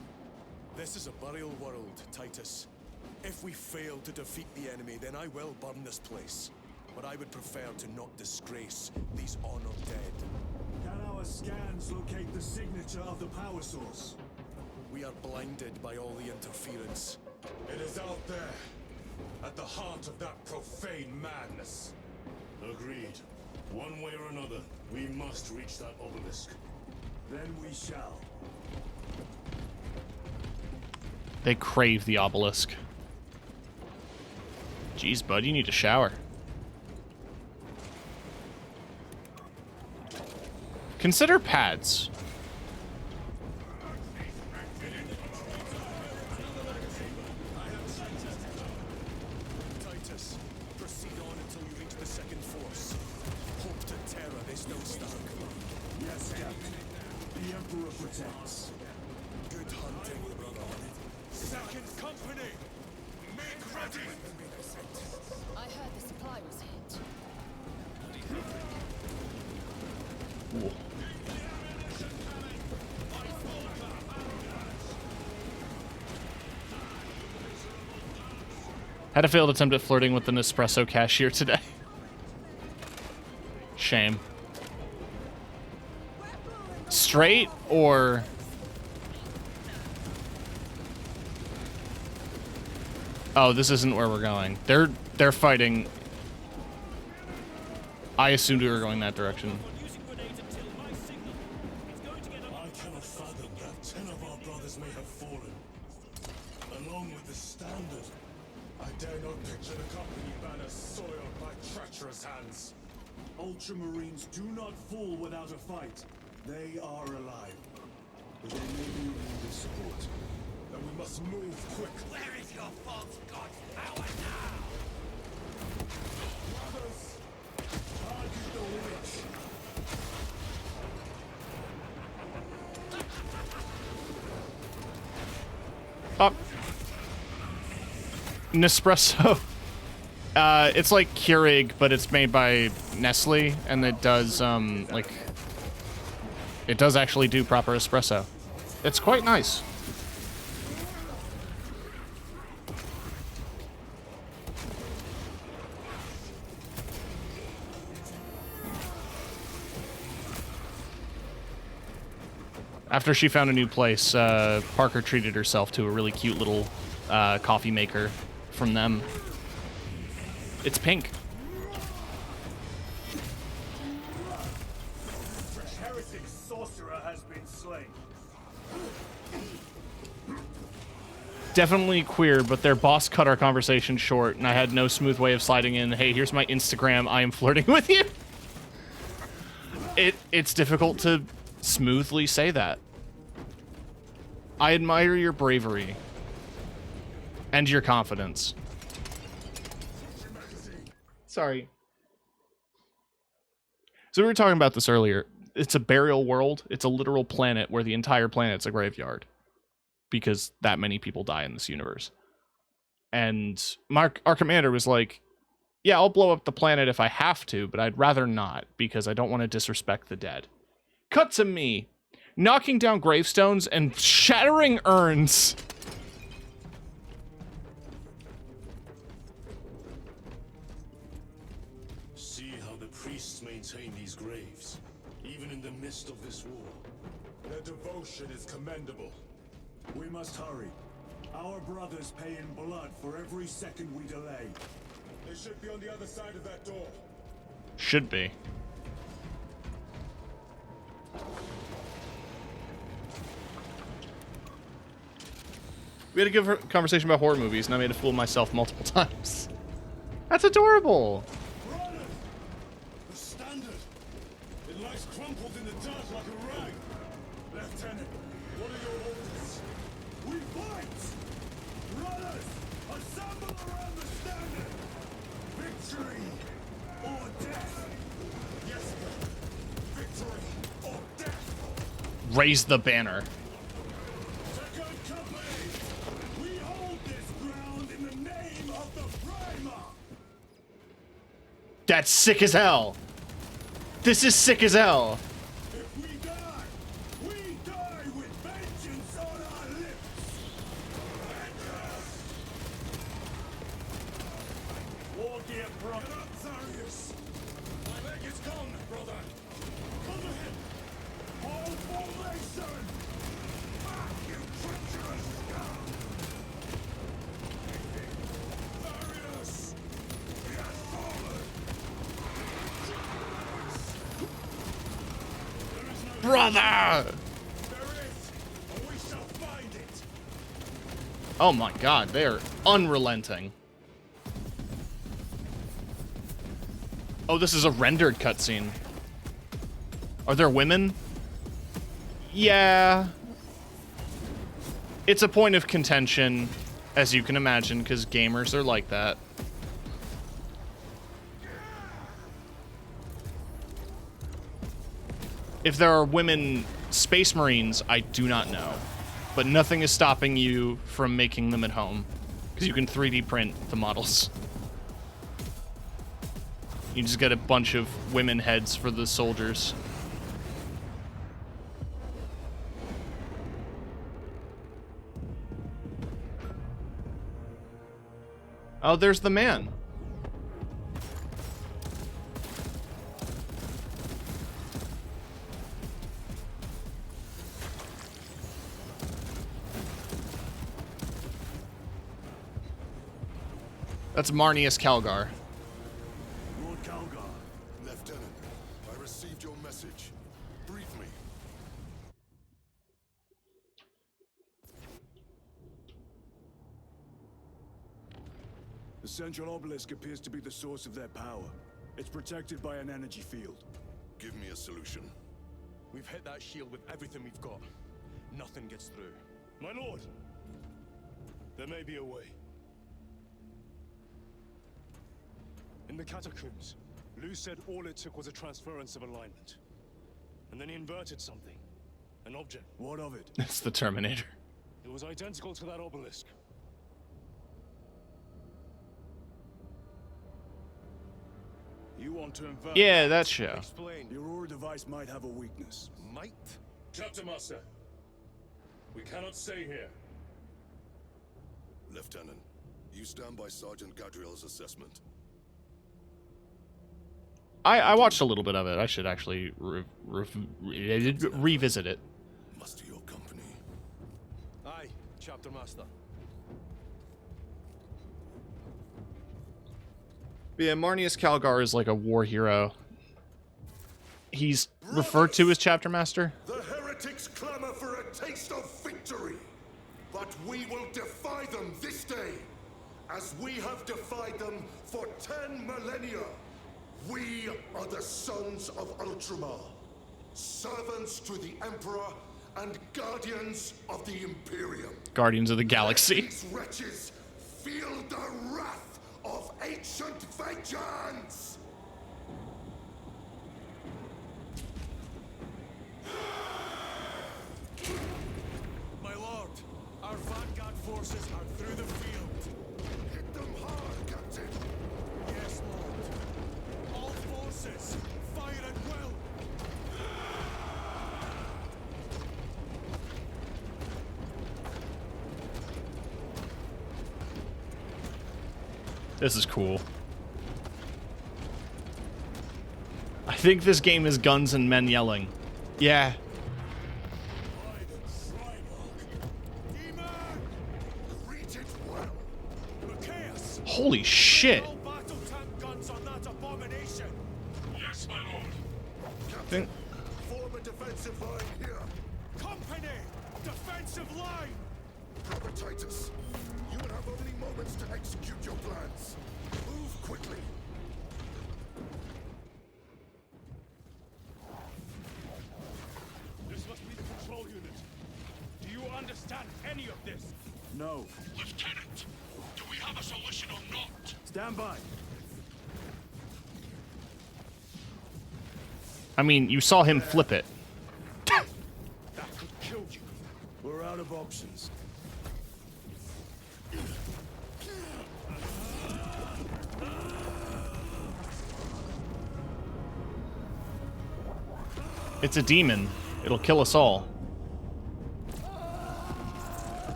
This is a burial world, Titus. If we fail to defeat the enemy, then I will burn this place. But I would prefer to not disgrace these honored dead. Can our scans locate the signature of the power source? We are blinded by all the interference. It is out there, at the heart of that profane madness. Agreed. One way or another, we must reach that obelisk. Then we shall. They crave the obelisk. Jeez, bud, you need a shower. Consider pads. Titus, proceed the second force. Hope to terror this no star command. Yes, Captain. The Emperor protects. Good hunting, brother. Second company! Make ready! I heard the supply was hit. Ooh. Had a failed attempt at flirting with an espresso cashier today. Shame. Straight or... Oh, this isn't where we're going. They're fighting. I assumed we were going that direction. I cannot fathom that 10 of our brothers may have fallen. Along with the standard. I dare not picture the company banner soiled by treacherous hands. Ultramarines do not fall without a fight. They are alive. But they may be in need of support. Then we must move quickly. Where is your false god's power now? Brothers, target the witch. Up. Nespresso. It's like Keurig, but it's made by Nestle, and it does, like... It does actually do proper espresso. It's quite nice. After she found a new place, Parker treated herself to a really cute little coffee maker from them. It's pink. The heretic sorcerer has been slain. Definitely queer, but their boss cut our conversation short, and I had no smooth way of sliding in, hey, here's my Instagram, I am flirting with you. It's difficult to smoothly say that. I admire your bravery and your confidence. Sorry. So we were talking about this earlier. It's a burial world. It's a literal planet where the entire planet's a graveyard because that many people die in this universe. And our commander was like, yeah, I'll blow up the planet if I have to, but I'd rather not because I don't want to disrespect the dead. Cut to me knocking down gravestones and shattering urns. See how the priests maintain these graves, even in the midst of this war. Their devotion is commendable. We must hurry. Our brothers pay in blood for every second we delay. They should be on the other side of that door. Should be. We had a good conversation about horror movies, and I made a fool of myself multiple times. That's adorable. Brother! The standard! It lies crumpled in the dirt like a rag. Lieutenant, what are your orders? We fight! Brothers, assemble around the standard! Victory or death! Yes, sir. Victory or death! Raise the banner. Second company! We hold this ground in the name of the Primer! That's sick as hell. This is sick as hell. If we die with vengeance on our lips! War gear, brother! Get up, Zarius! My leg is gone, brother! Cover him! Hold formation! Back, you treacherous scum! Zarius! He has fallen! Brother! There is, and we shall find it! Oh my god, they are unrelenting. Oh, this is a rendered cutscene. Are there women? Yeah. It's a point of contention, as you can imagine, because gamers are like that. If there are women space marines, I do not know. But nothing is stopping you from making them at home. Because you can 3D print the models. You just get a bunch of women heads for the soldiers. Oh, there's the man. That's Marnius Calgar. Lord Calgar. Lieutenant, I received your message. Brief me. The central obelisk appears to be the source of their power. It's protected by an energy field. Give me a solution. We've hit that shield with everything we've got. Nothing gets through. My lord! There may be a way. In the catacombs, Lou said all it took was a transference of alignment. And then he inverted something. An object. What of it? It's the Terminator. It was identical to that obelisk. You want to invert? Yeah, that show. Explain. The Aurora device might have a weakness. Might? Chapter Master, we cannot stay here. Lieutenant, you stand by Sergeant Gadriel's assessment. I watched a little bit of it. I should actually revisit it. Muster your company. Aye, Chapter Master. Yeah, Marnius Calgar is like a war hero. He's referred to as Chapter Master. The heretics clamor for a taste of victory. But we will defy them this day, as we have defied them for 10 millennia. We are the sons of Ultramar, servants to the Emperor and guardians of the Imperium. Guardians of the Galaxy. These wretches feel the wrath of ancient vengeance! My lord, our vanguard forces are through the field. Hit them hard, Captain! Yes, lord. All forces, fire at will. This is cool. I think this game is guns and men yelling. Yeah. Holy shit. Yes, my lord. Think- Form a defensive line here. Company, defensive line. Brother Titus, you will have only moments to execute your plans. Move quickly. This must be the control unit. Do you understand any of this? No. Lieutenant, do we have a solution or not? Stand by. I mean, you saw him flip it. That could kill you. We're out of options. It's a demon. It'll kill us all.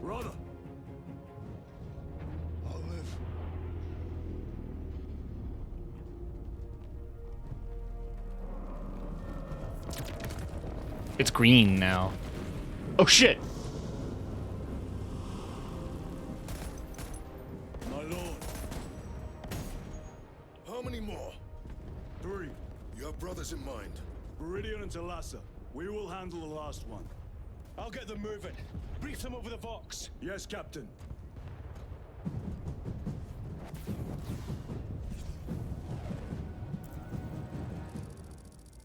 Brother. I'll live. It's green now. Oh shit! My lord. How many more? 3. You have brothers in mind. Viridian and Talassa. We will handle the last one. I'll get them moving. Brief them over the Vox. Yes, Captain.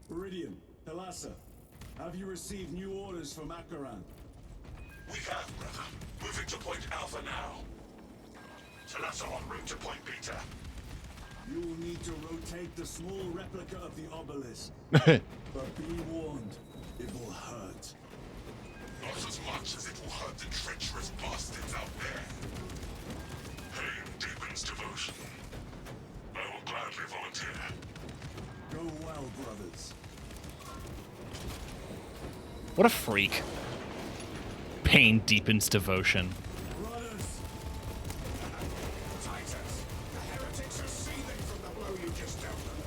Viridian, Talassa, have you received new orders from Akaran? We have, brother. Moving to Point Alpha now. Talassa en route to Point Beta. You will need to rotate the small replica of the obelisk. But be warned, it will hurt. Not as much as it will hurt the treacherous bastards out there. Pain deepens devotion. I will gladly volunteer. Go well, brothers. What a freak. Pain deepens devotion. Brothers! Titus, the heretics are seething from the blow you just dealt them.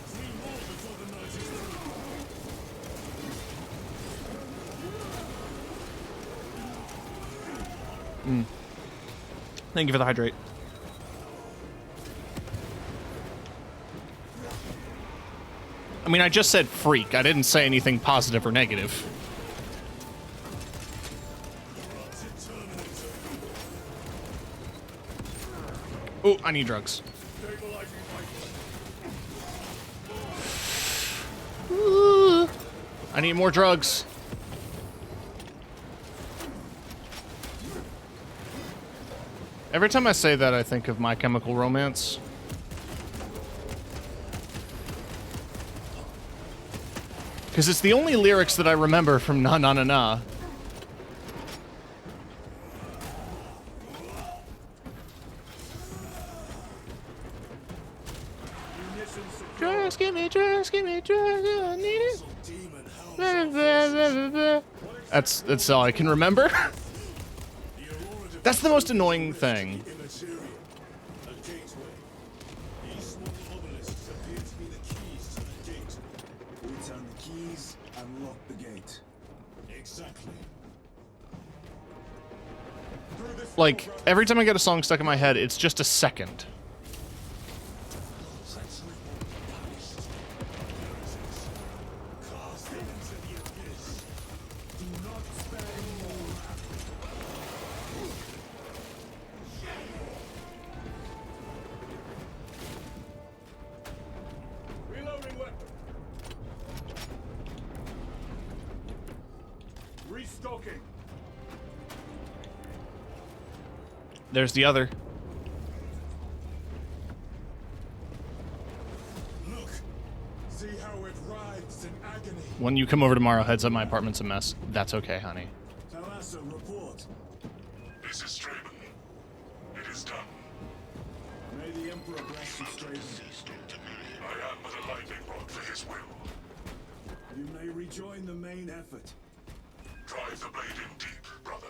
Three more before the night is through. Thank you for the hydrate. I mean, I just said freak. I didn't say anything positive or negative. Oh, I need drugs. Ooh, I need more drugs. Every time I say that, I think of My Chemical Romance. Because it's the only lyrics that I remember from Na Na Na Na. Drugs, give me drugs, I need it. That's all I can remember. That's the most annoying thing. Turn the keys and lock the gate. Exactly. Like, every time I get a song stuck in my head, it's just a second. Reloading weapon. Restocking. There's the other. Look. See how it writhes in agony. When you come over tomorrow, heads up, my apartment's a mess. That's okay, honey. Talassa, report. This is Straven. It is done. May the Emperor bless you, Straven. I am but a lightning rod for his will. You may rejoin the main effort. Drive the blade in deep, brother.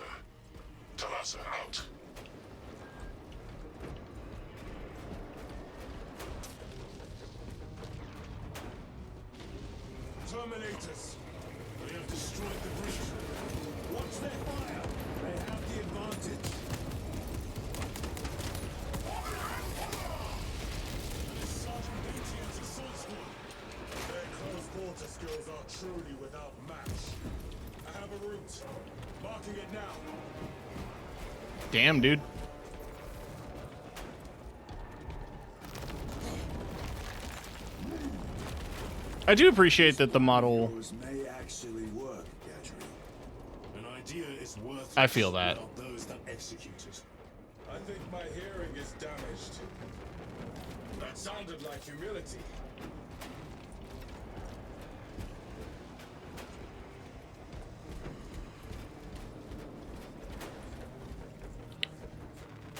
Talassa out. Terminators. They have destroyed the bridge. Watch their fire. They have the advantage. Sergeant Bation's assault squad. Their close quarter skills are truly without match. I have a route. Marking it now. Damn, dude. I do appreciate that the model... Those may actually work, Gadri. An idea is worth I feel that. without those that execute it. I think my hearing is damaged. That sounded like humility.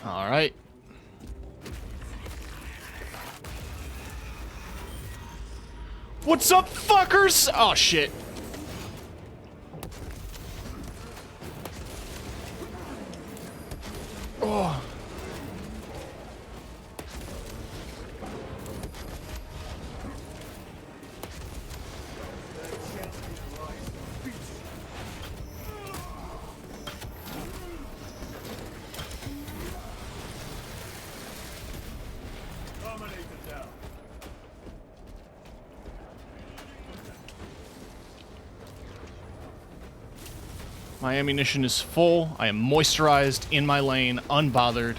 All right. What's up, fuckers? Oh, shit. Oh. Dominate them down. My ammunition is full. I am moisturized, in my lane, unbothered.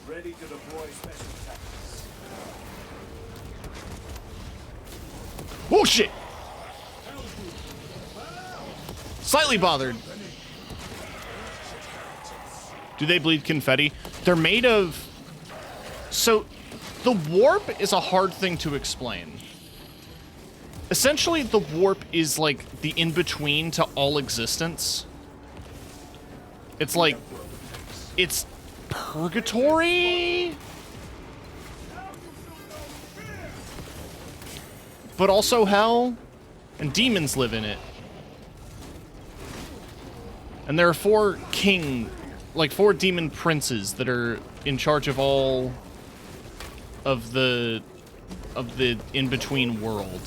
Ready to deploy special tactics. Oh, shit! Slightly bothered. Do they bleed confetti? They're made of... So, the warp is a hard thing to explain. Essentially, the warp is like the in-between to all existence. It's like... It's purgatory? But also hell? And demons live in it. And there are four demon princes that are in charge of all of the in-between world.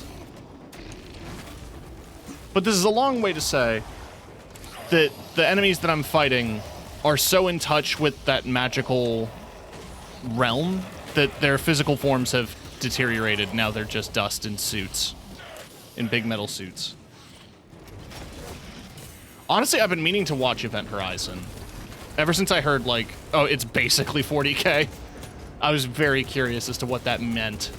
But this is a long way to say that the enemies that I'm fighting are so in touch with that magical realm that their physical forms have deteriorated. Now they're just dust in suits. In big metal suits. Honestly, I've been meaning to watch Event Horizon. Ever since I heard, like, oh, it's basically 40K. I was very curious as to what that meant.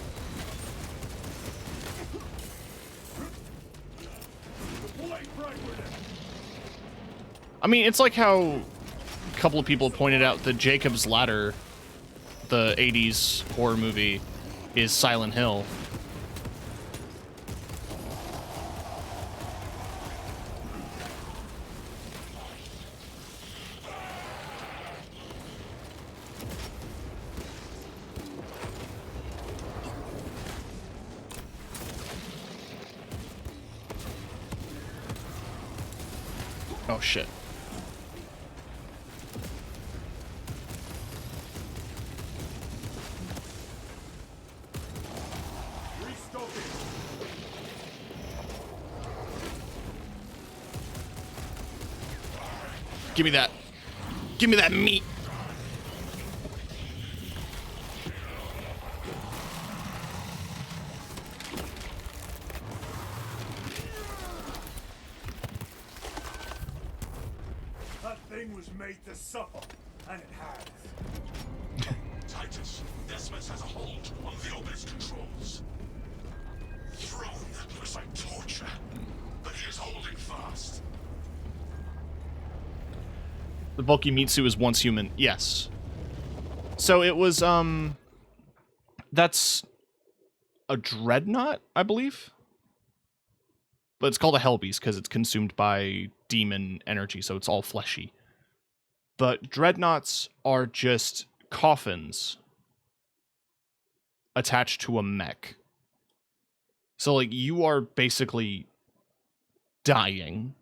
I mean, it's like how a couple of people pointed out that Jacob's Ladder, the 80s horror movie, is Silent Hill. Oh, shit. Give me that. Give me that meat. That thing was made to suffer, and it has. Titus, Decimus has a hold on the obelisk controls. Throne looks like torture, but he is holding fast. The bulky Mitsu is once human. Yes. So it was, that's a dreadnought, I believe? But it's called a Hellbeast because it's consumed by demon energy, so it's all fleshy. But dreadnoughts are just coffins attached to a mech. So, like, you are basically dying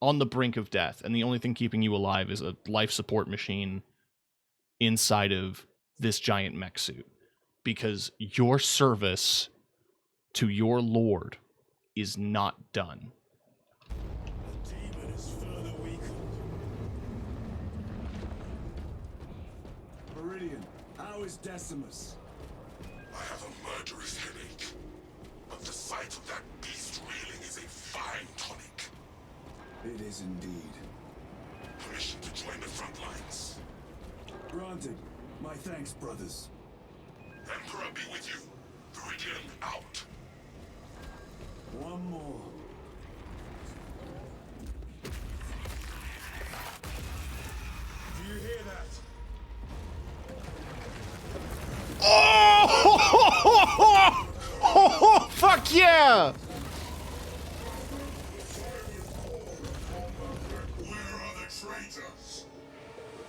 on the brink of death, and the only thing keeping you alive is a life support machine inside of this giant mech suit. Because your service to your lord is not done. The demon is further weakened. Meridian, how is Decimus? I have a murderous headache, but the sight of that beast reeling is a fine tonic. It is indeed. Permission to join the front lines. Granted. My thanks, brothers. Emperor be with you. Meridian out. One more. Do you hear that? Oh! Fuck yeah! Where are the traitors?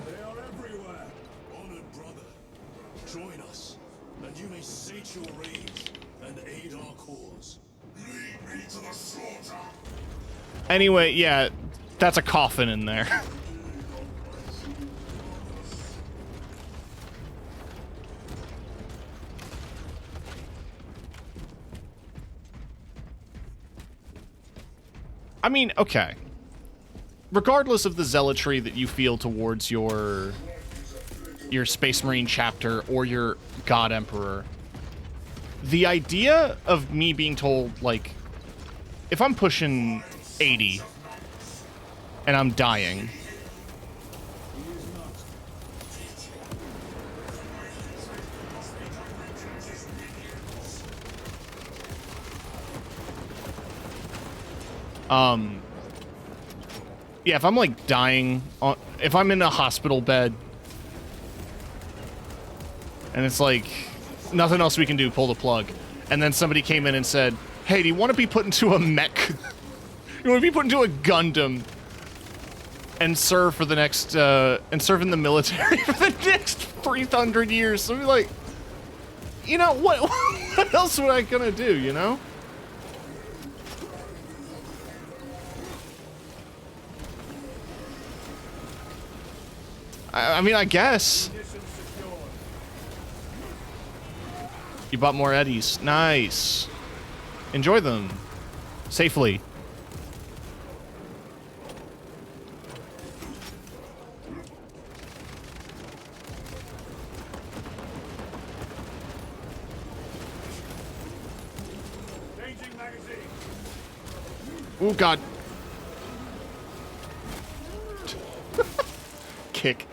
They are everywhere. Honored brother, join us, and you may sate your rage and aid our cause. Lead me to the slaughter. Anyway, yeah, that's a coffin in there. I mean, okay. Regardless of the zealotry that you feel towards your Space Marine chapter or your God Emperor, the idea of me being told, like, if I'm pushing 80 and I'm dying, Yeah, if I'm like dying, if I'm in a hospital bed, and it's like, nothing else we can do, pull the plug. And then somebody came in and said, hey, do you want to be put into a mech? You want to be put into a Gundam and serve for the next, and serve in the military for the next 300 years? So I'd be like, you know, what else would I gonna do, you know? I mean, I guess. You bought more Eddies. Nice. Enjoy them. Safely. Changing magazine. Oh, God. Kick.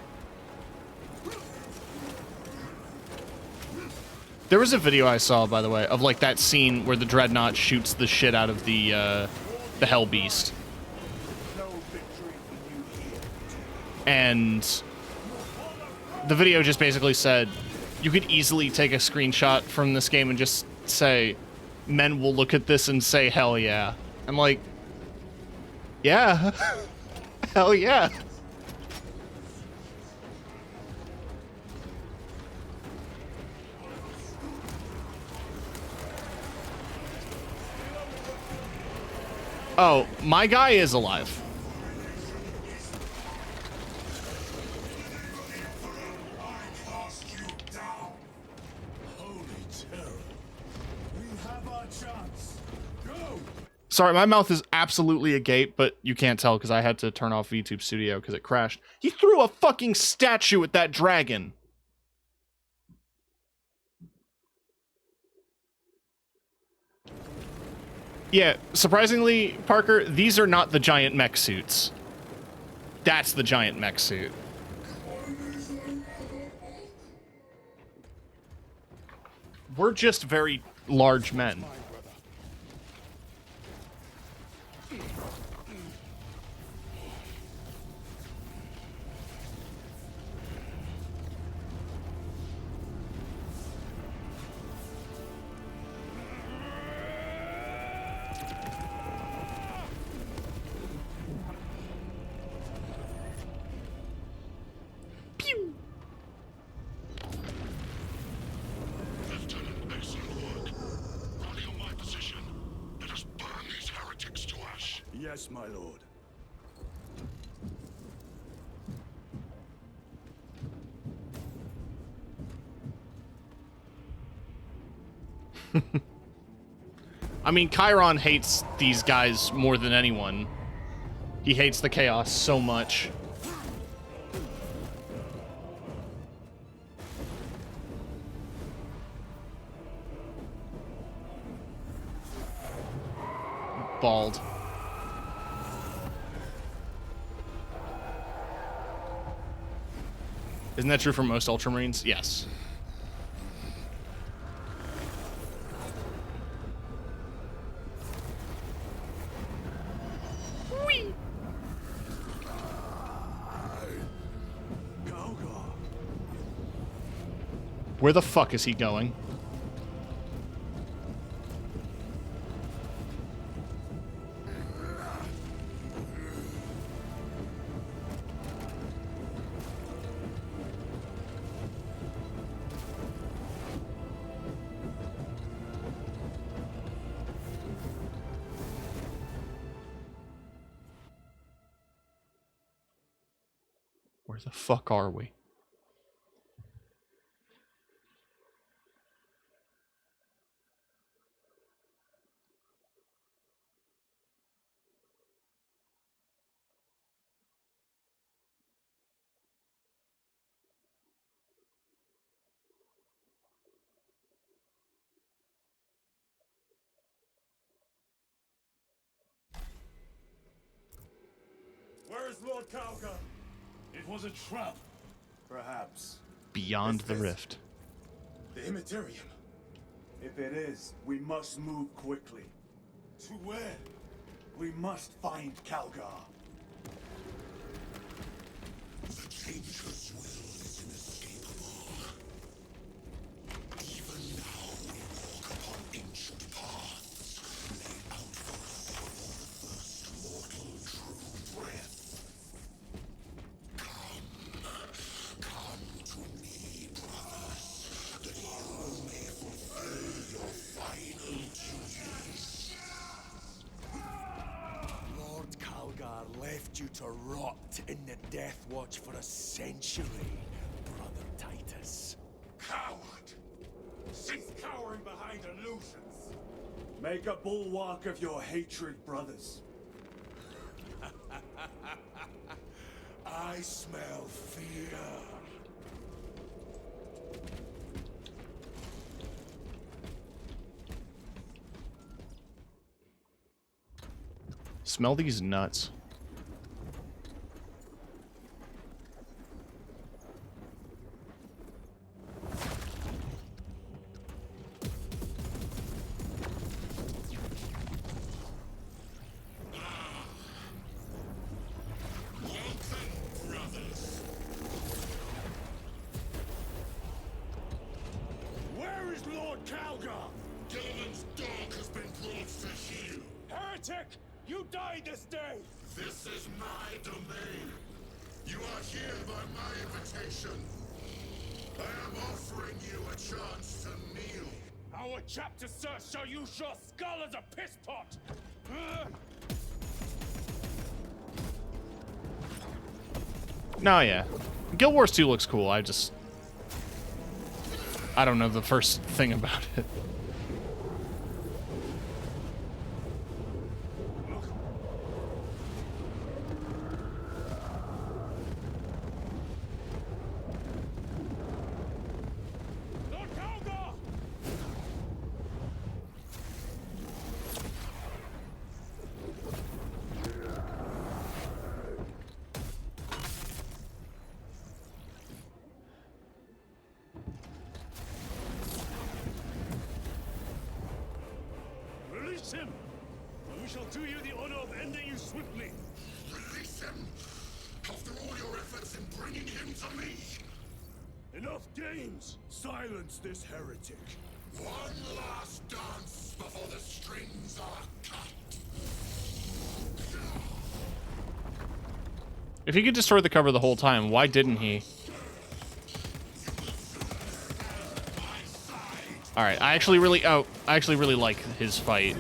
There was a video I saw, by the way, of like that scene where the Dreadnought shoots the shit out of the Hell Beast. And the video just basically said, you could easily take a screenshot from this game and just say, men will look at this and say, hell yeah. I'm like, yeah. Hell yeah. Oh, my guy is alive. Sorry, my mouth is absolutely agape, but you can't tell because I had to turn off VTube Studio because it crashed. He threw a fucking statue at that dragon. Yeah, surprisingly, Parker, these are not the giant mech suits. That's the giant mech suit. We're just very large men. Yes, my lord. I mean, Chiron hates these guys more than anyone. He hates the chaos so much. Bald. Isn't that true for most Ultramarines? Yes. Whee! Where the fuck is he going? Where the fuck are we? Where is Lord Calgar? It was a trap. Perhaps. Beyond the rift. The Immaterium. If it is, we must move quickly. To where? We must find Calgar. The dangerous will is inescapable. Even now we walk upon ancient paths, laid out for us for the first mortal true breath. Come to me, brothers, that you may fulfill your final duties. Lord Calgar left you to rot in the Death Watch for a century, Brother Titus. Coward! Cease cowering behind illusions! Make a bulwark of your hatred, brothers. I smell fear. Smell these nuts. Where is Lord Calgar? Gilliman's dog has been brought to heel. Heretic! You died this day! This is my domain. You are here by my invitation. I am offering you a chance to kneel. Our chapter, sir, shall use your skull as a piss pot! No, yeah. Guild Wars 2 looks cool. I don't know the first thing about it. Lord Calgar! Release him! And we shall do you the honor of ending you swiftly. Release him! After all your efforts in bringing him to me! Enough games! Silence this heretic. One last dance before the strings are cut. If he could destroy the cover the whole time, why didn't he? Alright, I actually really like his fight.